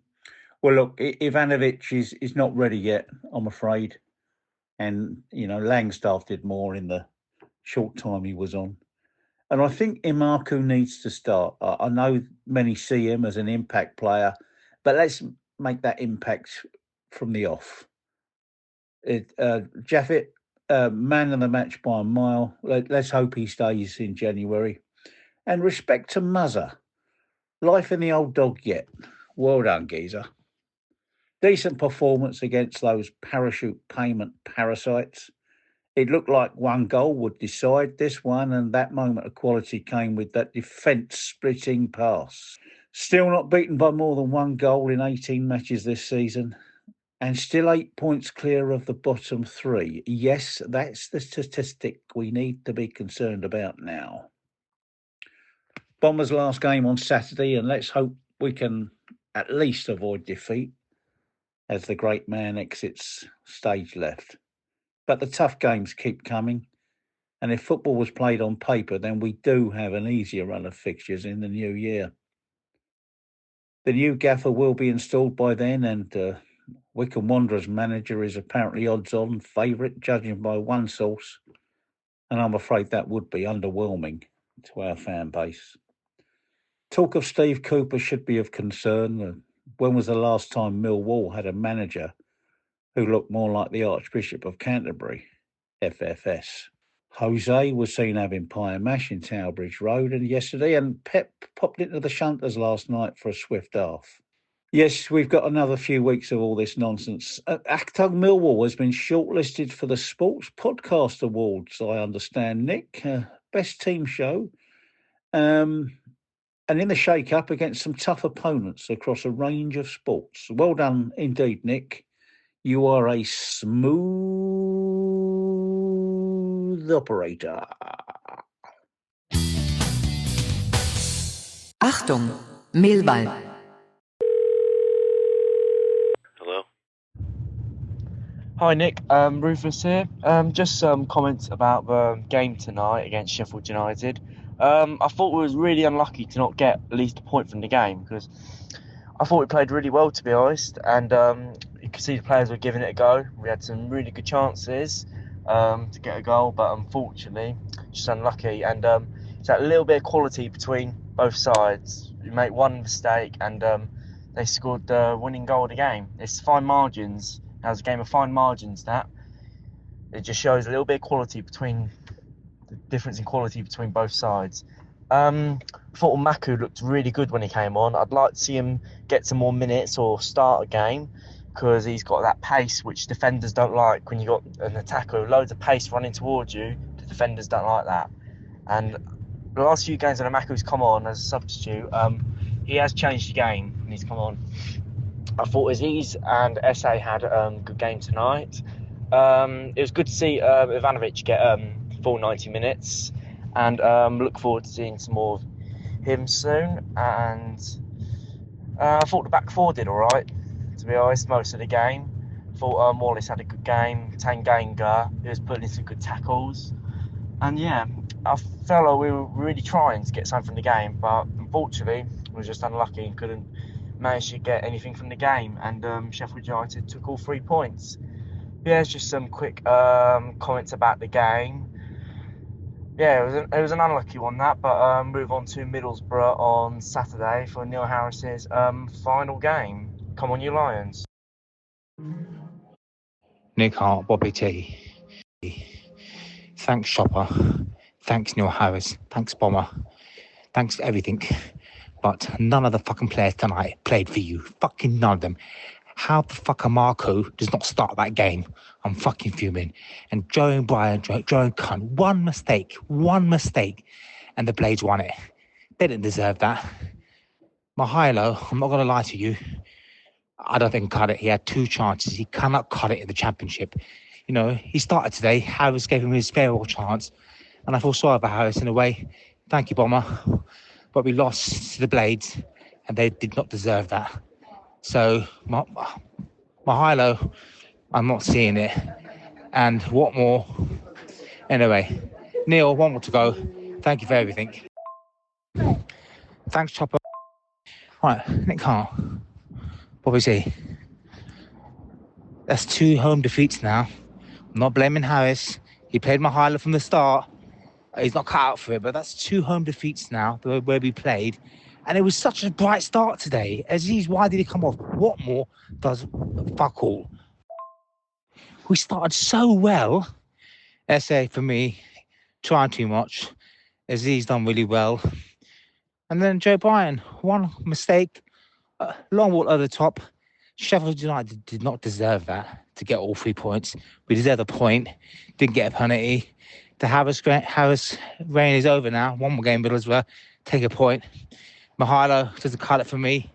look, Ivanovic is not ready yet, I'm afraid. And, Langstaff did more in the short time he was on. And I think Imaku needs to start. I know many see him as an impact player, but let's make that impact from the off. Jaffet, man of the match by a mile. Let's hope he stays in January. And respect to Muzzer. Life in the old dog yet. Well done, geezer. Decent performance against those parachute payment parasites. It looked like 1 goal would decide this one, and that moment of quality came with that defence-splitting pass. Still not beaten by more than 1 goal in 18 matches this season, and still 8 points clear of the bottom 3. Yes, that's the statistic we need to be concerned about now. Bombers' last game on Saturday, and let's hope we can at least avoid defeat as the great man exits stage left. But the tough games keep coming. And if football was played on paper, then we do have an easier run of fixtures in the new year. The new gaffer will be installed by then, and Wycombe Wanderers manager is apparently odds-on favourite, judging by one source. And I'm afraid that would be underwhelming to our fan base. Talk of Steve Cooper should be of concern. When was the last time Millwall had a manager who looked more like the Archbishop of Canterbury, FFS? Jose was seen having pie and mash in Tower Bridge Road yesterday, and Pep popped into the shunters last night for a swift half. Yes, we've got another few weeks of all this nonsense. Achtung, Millwall has been shortlisted for the Sports Podcast Awards, I understand, Nick. Best team show. And in the shake-up against some tough opponents across a range of sports. Well done indeed, Nick. You are a smooth operator. Achtung, Millwall. Hello? Hi Nick, Ruthless here. Just some comments about the game tonight against Sheffield United. I thought we was really unlucky to not get at least a point from the game, because I thought we played really well, to be honest, and you could see the players were giving it a go. We had some really good chances to get a goal, but unfortunately just unlucky, and it's that little bit of quality between both sides. You make one mistake and they scored the winning goal of the game. It's fine margins. Now, it's a game of fine margins. That it just shows a little bit of quality between the difference in quality between both sides. I thought Maku looked really good when he came on. I'd like to see him get some more minutes or start a game, because he's got that pace which defenders don't like. When you got an attacker with loads of pace running towards you, the defenders don't like that. And the last few games when Maku's come on as a substitute, he has changed the game when he's come on. I thought Aziz and SA had a good game tonight. It was good to see Ivanovic get full 90 minutes, and look forward to seeing some more of him soon. And I thought the back four did all right, to be honest, most of the game. I thought Wallace had a good game. Tanganga, he was putting in some good tackles. And yeah, I felt like we were really trying to get something from the game, but unfortunately we were just unlucky and couldn't manage to get anything from the game. And Sheffield United took all 3 points. Yeah, it's just some quick comments about the game. Yeah, it was an unlucky one, that, but move on to Middlesbrough on Saturday for Neil Harris's final game. Come on, you Lions. Nick Hart, Bobby T. Thanks, Chopper. Thanks, Neil Harris. Thanks, Bomber. Thanks for everything. But none of the fucking players tonight played for you. Fucking none of them. How the fuck a Marco does not start that game? I'm fucking fuming. And Joe and Brian, Joe and Cunt, one mistake, and the Blades won it. They didn't deserve that. Mihailo, I'm not going to lie to you, I don't think he cut it. He had 2 chances. He cannot cut it in the Championship. You know, he started today. Harris gave him his farewell chance, and I feel sorry for Harris in a way. Thank you, Bomber. But we lost to the Blades, and they did not deserve that. So, Mihailo, I'm not seeing it. And what more? Anyway, Neil, 1 more to go. Thank you for everything. Thanks, Chopper. Right, Nick Hart. Bobby C. That's 2 home defeats now. I'm not blaming Harris. He played Mihailo from the start. He's not cut out for it, but that's 2 home defeats now where we played. And it was such a bright start today. Aziz, why did he come off? What more does fuck all? We started so well. SA, for me, trying too much. Aziz done really well. And then Joe Bryan, 1 mistake. Long ball over the top. Sheffield United did not deserve that to get all 3 points. We deserved a point. Didn't get a penalty. The Harris reign is over now. 1 more game, Middlesbrough. Take a point. Mihailo doesn't cut it for me.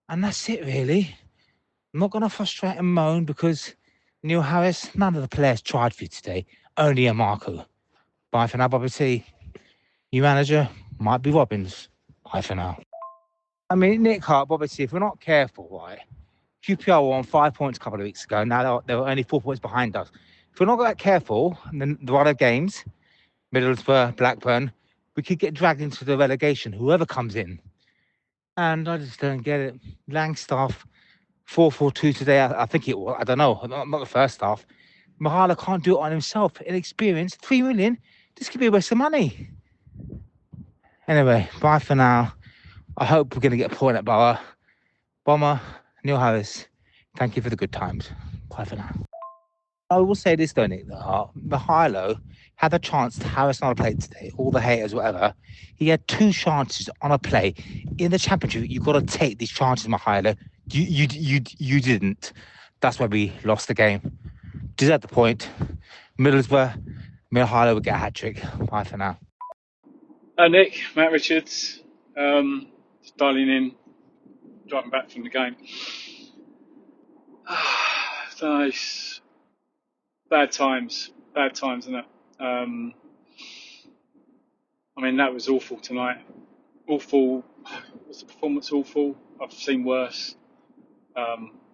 And that's it, really. I'm not going to frustrate and moan because Neil Harris, none of the players tried for you today. Only a Marco. Bye for now, Bobby T. New manager might be Robbins. Bye for now. I mean, Nick Hart, Bobby T, if we're not careful, right? QPR were on 5 points a couple of weeks ago. Now they were only 4 points behind us. If we're not that careful, and then the other games, Middlesbrough, Blackburn, we could get dragged into the relegation, whoever comes in. And I just don't get it. Langstaff, 4-4-2 today, I think it was. I don't know, not the first half. Mahala can't do it on himself. Inexperienced, 3 million. This could be a waste of money. Anyway, bye for now. I hope we're going to get a point at Borough. Bomber, Neil Harris, thank you for the good times. Bye for now. I will say this, though, Nick. Mihalo had a chance to Harris on a play today, all the haters, whatever. He had 2 chances on a play. In the championship, you've got to take these chances, Mihalo. You didn't. That's why we lost the game. Deserve the point. Middlesbrough, Mihalo will get a hat-trick. Bye for now. Hi Nick, Matt Richards. Just dialing in, driving back from the game. Nice. Bad times, isn't it? I mean, that was awful tonight. Awful. Was the performance awful? I've seen worse.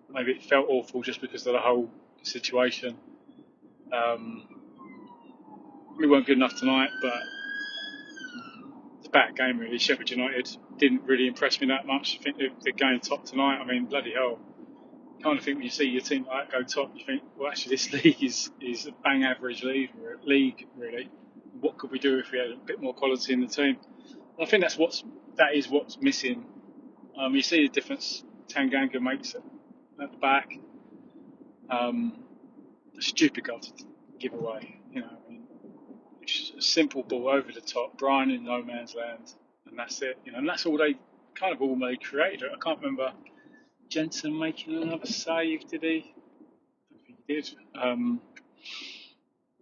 Maybe it felt awful just because of the whole situation. We weren't good enough tonight, but it's a bad game really. Sheffield United didn't really impress me that much. I think they're going top tonight. I mean, bloody hell. Kind of think when you see your team like that go top, you think, well, actually, this league is a bang average league, really. What could we do if we had a bit more quality in the team? And I think that is what's missing. You see the difference Tanganga makes at the back. A stupid goal to give away, I mean, it's a simple ball over the top, Brian in no man's land, and that's it, and that's all they created. I can't remember Jensen making another save, did he? I think he did. And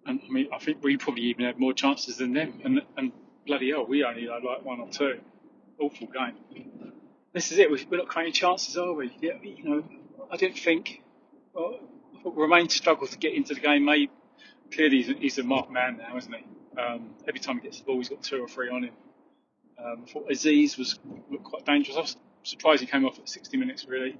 I mean, I think we probably even had more chances than them, and bloody hell, we only had like 1 or 2. Awful game. This is it. We're not creating chances, are we? Yeah, I didn't think. Well, I thought Romain struggled to get into the game. Maybe clearly he's a marked man now, isn't he? Every time he gets the ball, he's got 2 or 3 on him. I thought Aziz looked quite dangerous. I was surprised he came off at 60 minutes, really.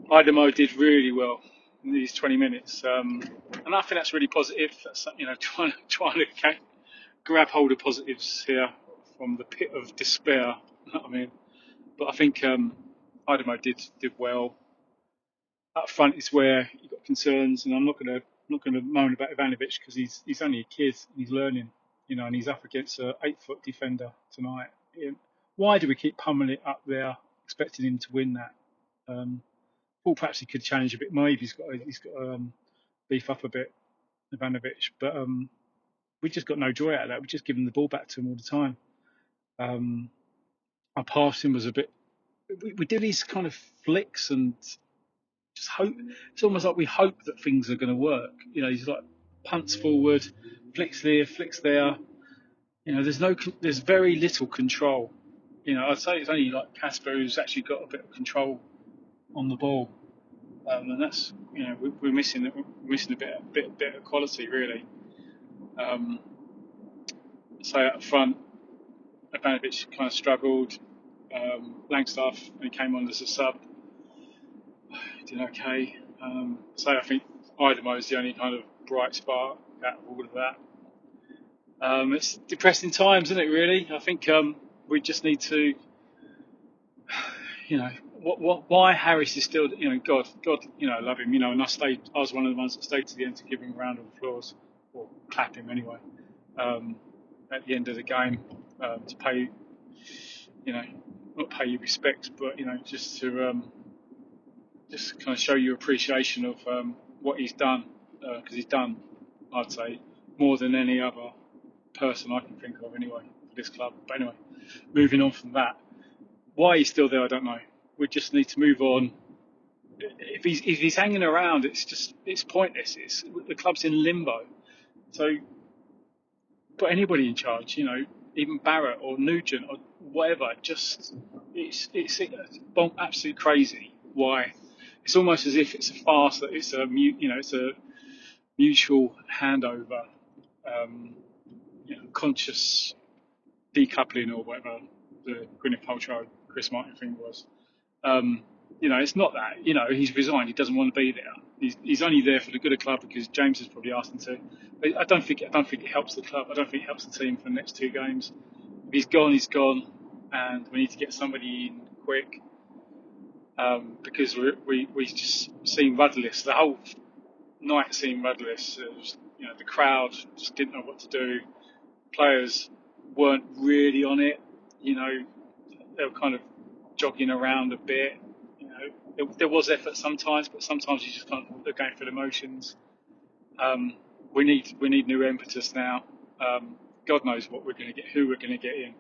Idemo did really well in these 20 minutes. And I think that's really positive. That's, trying to grab hold of positives here from the pit of despair. I mean, but I think Idemo did well. Up front is where you've got concerns, and I'm not going to moan about Ivanovic because he's only a kid and he's learning, and he's up against an 8-foot defender tonight. Why do we keep pummeling it up there, expecting him to win that? Well, perhaps he could challenge a bit more. He's got to beef up a bit, Ivanovic. But we just got no joy out of that. We just give him the ball back to him all the time. Our passing was a bit. We did these kind of flicks and just hope. It's almost like we hope that things are going to work. He's like punts forward, flicks here, flicks there. There's very little control. I'd say it's only like Casper who's actually got a bit of control on the ball, and that's we're missing a bit of quality really. So up front, Ivanovic kind of struggled. Langstaff, when he came on as a sub, did okay. So I think Idemo is the only kind of bright spark out of all of that. It's depressing times, isn't it? Really, I think we just need to, why Harris is still, God, I love him, and I was one of the ones that stayed to the end to give him a round of applause, or clap him anyway, at the end of the game, to pay, not pay you respect, but, just to, just kind of show you appreciation of what he's done, because he's done, I'd say, more than any other person I can think of anyway, for this club. But anyway, moving on from that, why he's still there, I don't know. We just need to move on. If he's hanging around, it's pointless. The club's in limbo. So put anybody in charge, even Barrett or Nugent or whatever. Just it's absolutely crazy. Why? It's almost as if it's a farce. That it's a mutual handover, conscious decoupling or whatever the Gwyneth Paltrow, Chris Martin thing was. it's not that. He's resigned. He doesn't want to be there. He's only there for the good of the club because James has probably asked him to. But I don't think it helps the club. I don't think it helps the team for the next 2 games. If he's gone, he's gone, and we need to get somebody in quick because we just seem rudderless. The whole night seemed rudderless. The crowd just didn't know what to do. Players weren't really on it. They were kind of jogging around a bit. There was effort sometimes, but sometimes you just can't. They're going through the motions. We need new impetus now. God knows what we're going to get, who we're going to get in.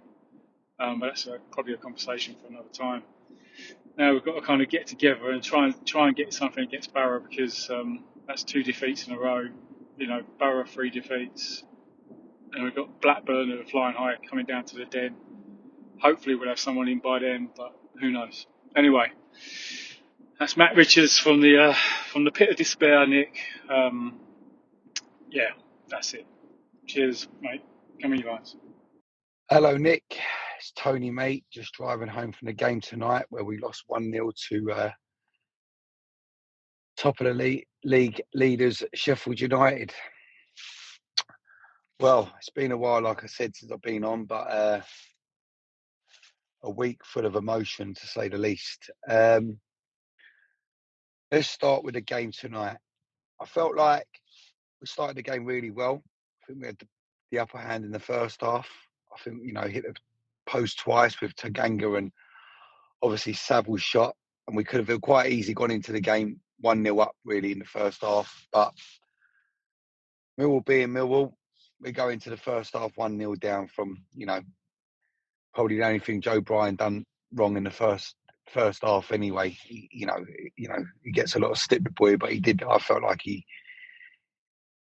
But that's probably a conversation for another time. Now we've got to kind of get together and try and get something against Borough because that's 2 defeats in a row. Borough 3 defeats, and we've got Blackburn who are flying high coming down to the Den. Hopefully we'll have someone in by then, but who knows? Anyway, that's Matt Richards from the pit of despair, Nick. Yeah, that's it. Cheers, mate. Come on, you guys. Hello, Nick. It's Tony, mate. Just driving home from the game tonight where we lost 1-0 to top of the league leaders, Sheffield United. Well, it's been a while, like I said, since I've been on, but a week full of emotion, to say the least. Let's start with the game tonight. I felt like we started the game really well. I think we had the upper hand in the first half. I think, hit the post twice with Taganga and obviously Saville's shot. And we could have quite easily gone into the game 1-0 up, really, in the first half. But Millwall being Millwall, we go into the first half 1-0 down from, probably the only thing Joe Bryan done wrong in the first half anyway. He gets a lot of stick, the boy, but I felt like he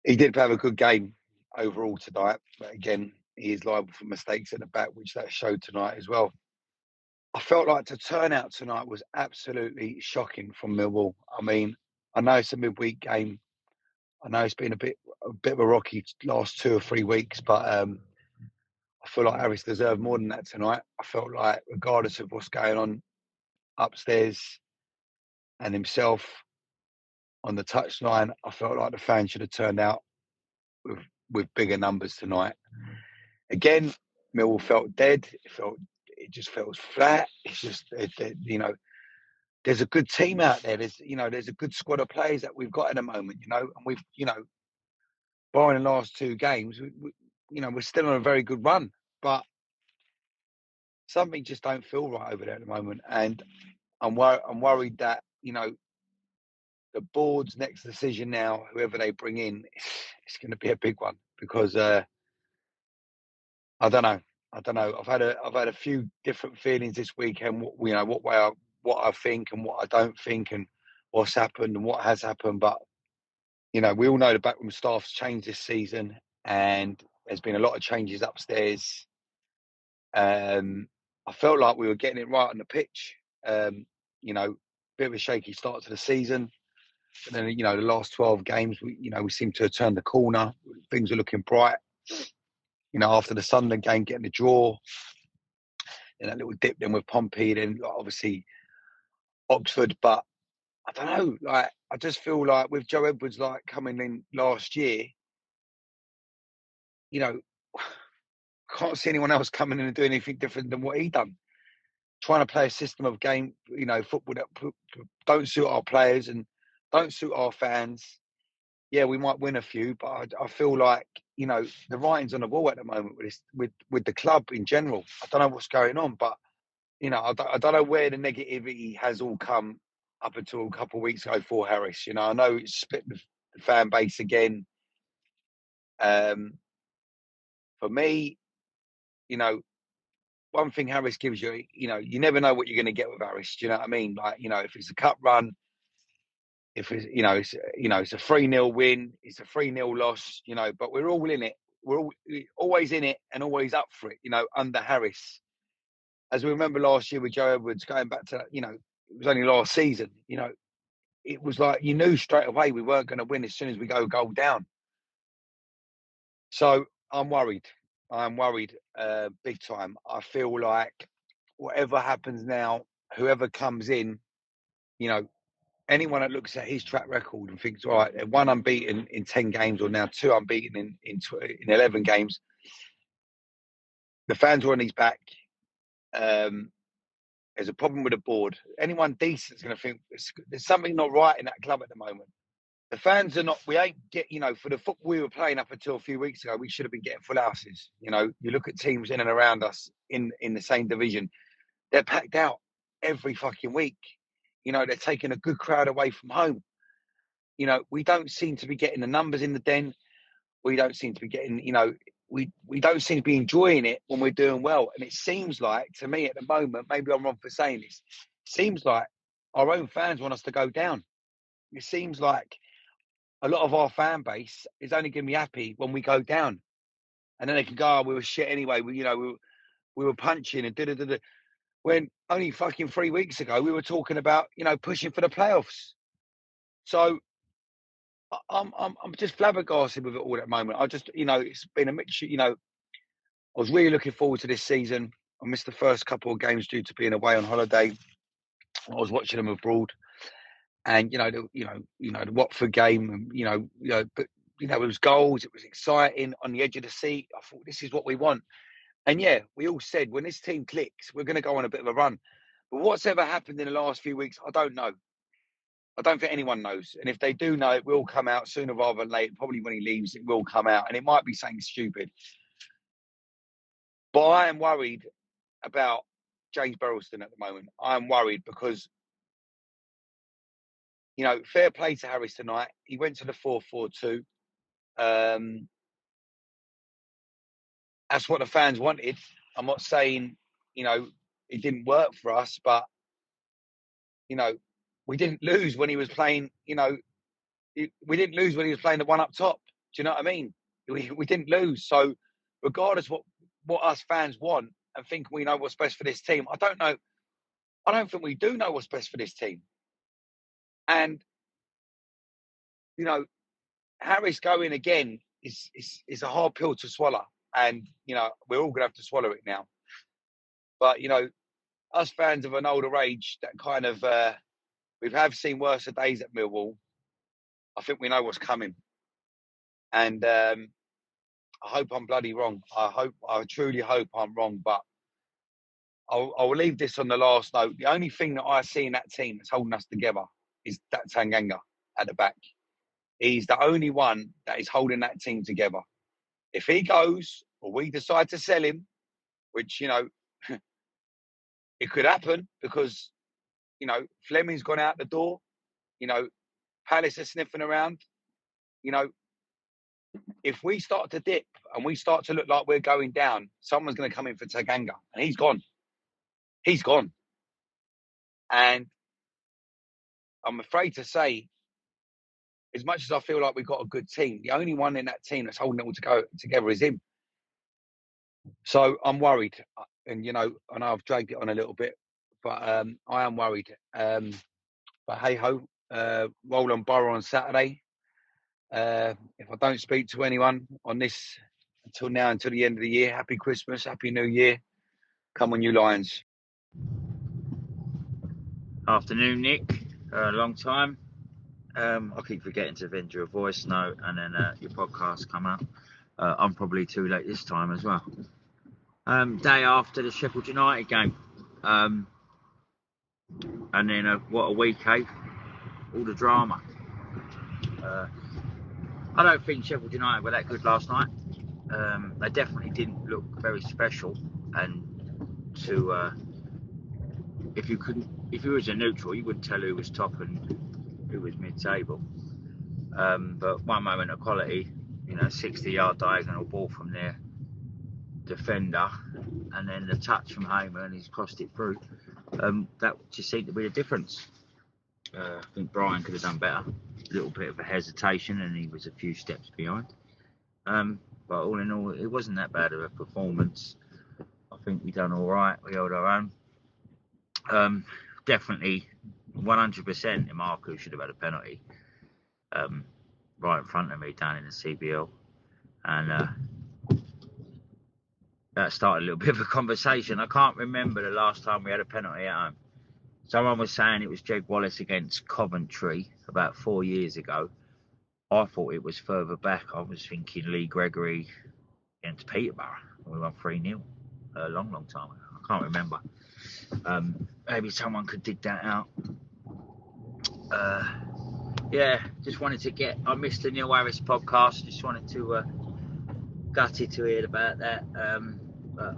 did have a good game overall tonight. But again, he is liable for mistakes at the back, which that showed tonight as well. I felt like the turnout tonight was absolutely shocking from Millwall. I mean, I know it's a midweek game. I know it's been a bit of a rocky last 2 or 3 weeks, but I feel like Harris deserved more than that tonight. I felt like, regardless of what's going on upstairs and himself on the touchline, I felt like the fans should have turned out with bigger numbers tonight. Again, Millwall felt dead. It just felt flat. It's just, there's a good team out there. There's a good squad of players that we've got at the moment, and we've, barring the last 2 games, we're still on a very good run, but something just don't feel right over there at the moment. And I'm worried that, the board's next decision now, whoever they bring in, it's going to be a big one because I don't know. I've had a few different feelings this weekend. What I think and what I don't think, and what's happened and what has happened. But we all know the backroom staff's changed this season, and there's been a lot of changes upstairs. I felt like we were getting it right on the pitch. Bit of a shaky start to the season. But then, the last 12 games, we seem to have turned the corner. Things are looking bright. After the Sunderland game, getting the draw, and that little dip then with Pompey, then obviously Oxford. But I don't know, I just feel like with Joe Edwards, coming in last year, can't see anyone else coming in and doing anything different than what he done. Trying to play a system of game, football that don't suit our players and don't suit our fans. Yeah, we might win a few, but I feel like, the writing's on the wall at the moment with the club in general. I don't know what's going on, but, I don't know where the negativity has all come up until a couple of weeks ago for Harris. I know it's split the fan base again. For me, one thing Harris gives you, you never know what you're going to get with Harris. Do you know what I mean? If it's a cup run, if it's, it's a 3-0 win, it's a 3-0 loss, but we're all in it. We're always in it and always up for it, under Harris. As we remember last year with Joe Edwards, going back to, it was only last season, it was like you knew straight away we weren't going to win as soon as we go goal down. So I'm worried. Big time. I feel like whatever happens now, whoever comes in, You know, anyone that looks at his track record and thinks, all right, one unbeaten in 10 games or now two unbeaten in 11 games, the fans are on his back. There's a problem with the board. Anyone decent is going to think there's something not right in that club at the moment. The fans are not, we ain't for the football we were playing up until a few weeks ago, we should have been getting full houses. You know, you look at teams in and around us in the same division, they're packed out every fucking week. You know, they're taking a good crowd away from home. You know, we don't seem to be getting the numbers in the Den. We don't seem to be getting, we don't seem to be enjoying it when we're doing well. And it seems like, to me at the moment, maybe I'm wrong for saying this, seems like our own fans want us to go down. It seems like a lot of our fan base is only going to be happy when we go down. And then they can go, oh, we were shit anyway. We were punching and da-da-da-da. When only fucking 3 weeks ago, we were talking about, pushing for the playoffs. So I'm just flabbergasted with it all at the moment. I just, it's been a mixture, I was really looking forward to this season. I missed the first couple of games due to being away on holiday. I was watching them abroad, and the Watford game, and but it was goals. It was exciting, on the edge of the seat. I thought, this is what we want. And yeah, we all said when this team clicks, we're going to go on a bit of a run. But what's ever happened in the last few weeks, I don't know. I don't think anyone knows. And if they do know, it will come out sooner rather than later. Probably when he leaves, it will come out. And it might be something stupid. But I am worried about James Berylston at the moment. I am worried because, fair play to Harris tonight. He went to the 4-4-2. That's what the fans wanted. I'm not saying, it didn't work for us, but, we didn't lose when he was playing, we didn't lose when he was playing the one up top. Do you know what I mean? We didn't lose. So regardless what us fans want and think we know what's best for this team, I don't know. I don't think we do know what's best for this team. And, Harris going again is a hard pill to swallow. And, we're all going to have to swallow it now. But, us fans of an older age that kind of, we have seen worse days at Millwall. I think we know what's coming. And I hope I'm bloody wrong. I truly hope I'm wrong. But I'll leave this on the last note. The only thing that I see in that team that's holding us together is that Tanganga at the back. He's the only one that is holding that team together. If he goes, or we decide to sell him, which, it could happen because, Fleming's gone out the door. Palace are sniffing around. If we start to dip and we start to look like we're going down, someone's going to come in for Tanganga, and he's gone. He's gone. And I'm afraid to say, as much as I feel like we've got a good team, the only one in that team that's holding it all together is him. So I'm worried. And, I know I've dragged it on a little bit, but I am worried. But hey-ho, roll on Borough on Saturday. If I don't speak to anyone on this until the end of the year, happy Christmas, happy New Year. Come on, you Lions. Afternoon, Nick. Long time. I keep forgetting to send you a voice note, and then your podcast come out. I'm probably too late this time as well. Day after the Sheffield United game. And then what a week, eh? All the drama. I don't think Sheffield United were that good last night. They definitely didn't look very special. And if you was a neutral, you wouldn't tell who was top and who was mid-table. But one moment of quality, 60-yard diagonal ball from their defender, and then the touch from Hamer, and he's crossed it through. That just seemed to be the difference. I think Brian could have done better. A little bit of a hesitation, and he was a few steps behind. But all in all, it wasn't that bad of a performance. I think we done all right. We held our own. Definitely 100% Marco should have had a penalty right in front of me down in the CBL, and that started a little bit of a conversation. I can't remember the last time we had a penalty at home. Someone was saying it was Jed Wallace against Coventry about 4 years ago. I thought it was further back. I was thinking Lee Gregory against Peterborough. We won 3-0 a long time ago. I can't remember. Maybe someone could dig that out. Just wanted to I missed the Neil Harris podcast. Just wanted to gutted to hear about that. But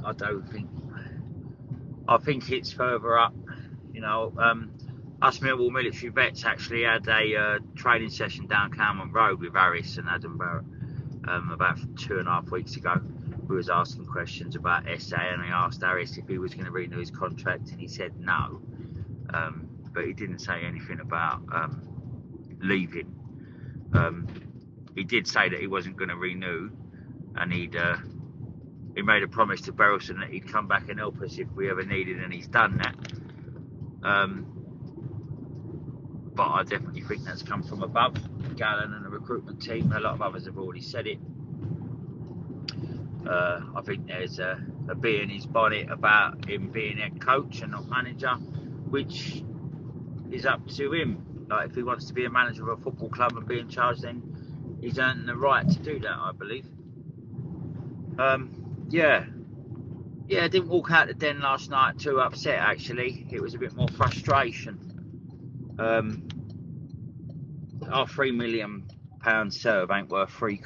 I think it's further up. Us Millwall military vets actually had a training session down Cameron Road with Harris and Adam Barrett about 2.5 weeks ago. We was asking questions about SA, and I asked Harris if he was going to renew his contract, and he said no. But he didn't say anything about leaving. He did say that he wasn't going to renew, and he made a promise to Berylson that he'd come back and help us if we ever needed, and he's done that. But I definitely think that's come from above, Gallen and the recruitment team. A lot of others have already said it. I think there's a bee in his bonnet about him being head coach and not manager, which is up to him. Like, if he wants to be a manager of a football club and be in charge, then he's earned the right to do that, I believe. I didn't walk out the den last night too upset, actually. It was a bit more frustration. Our £3 million serve ain't worth £3.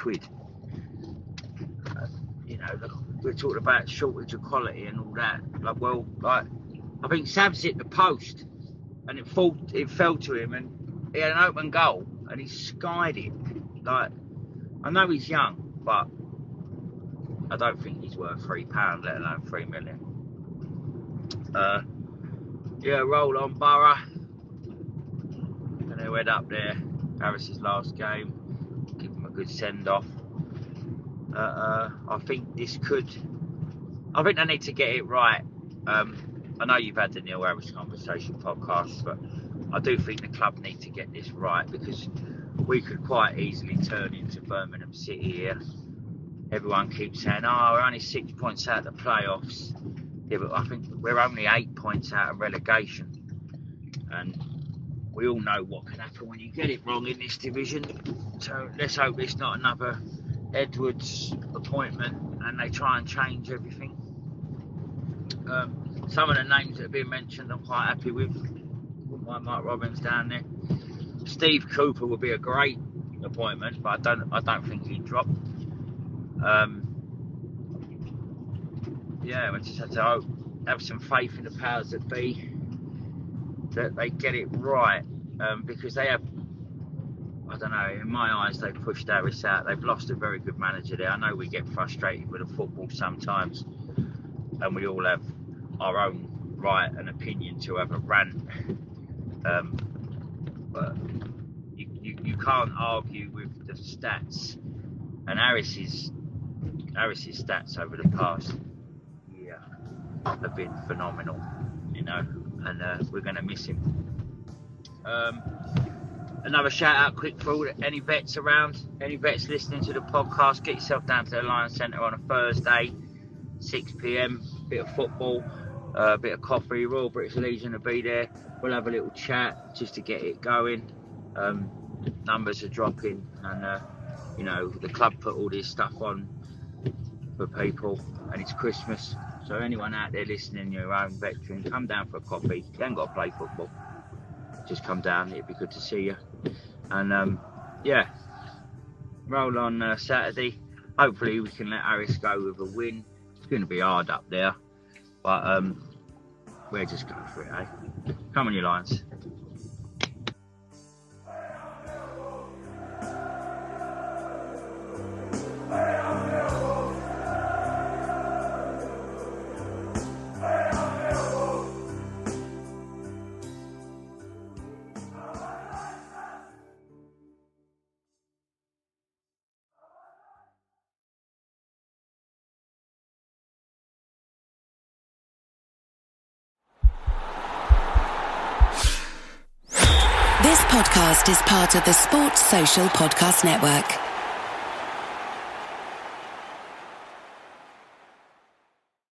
We're talking about shortage of quality and all that. I think Sav's hit the post and it fell to him, and he had an open goal and he skied it. I know he's young, but I don't think he's worth £3, let alone £3 million. Roll on, Borough. And they went up there. Harris's last game. Give him a good send off. I think they need to get it right. I know you've had the Neil Harris Conversation podcast, but I do think the club need to get this right, because we could quite easily turn into Birmingham City here. Everyone keeps saying, we're only 6 points out of the playoffs. Yeah, but I think we're only 8 points out of relegation. And we all know what can happen when you get it wrong in this division. So let's hope it's not another Edwards appointment and they try and change everything. Some of the names that have been mentioned I'm quite happy with. Wouldn't mind Mike Robbins down there. Steve Cooper would be a great appointment, but I don't think he'd drop. We just have to have some faith in the powers that be, that they get it right, because they have, I don't know, in my eyes they've pushed Harris out. They've lost a very good manager there. I know we get frustrated with the football sometimes, and we all have our own right and opinion to have a rant, but you can't argue with the stats, and Harris's stats over the past year have been phenomenal, and we're going to miss him. Another shout out quick for all any vets around, any vets listening to the podcast, get yourself down to the Lions Centre on a Thursday, 6 p.m, bit of football, a bit of coffee. Royal British Legion will be there. We'll have a little chat just to get it going. Numbers are dropping, and the club put all this stuff on for people, and it's Christmas, so anyone out there listening, your own veteran, come down for a coffee. You ain't got to play football, just come down, it'd be good to see you. And roll on Saturday. Hopefully we can let Harris go with a win. It's going to be hard up there, but we'll just go for it, eh? Come on, you Lions. This podcast is part of the Sports Social Podcast Network.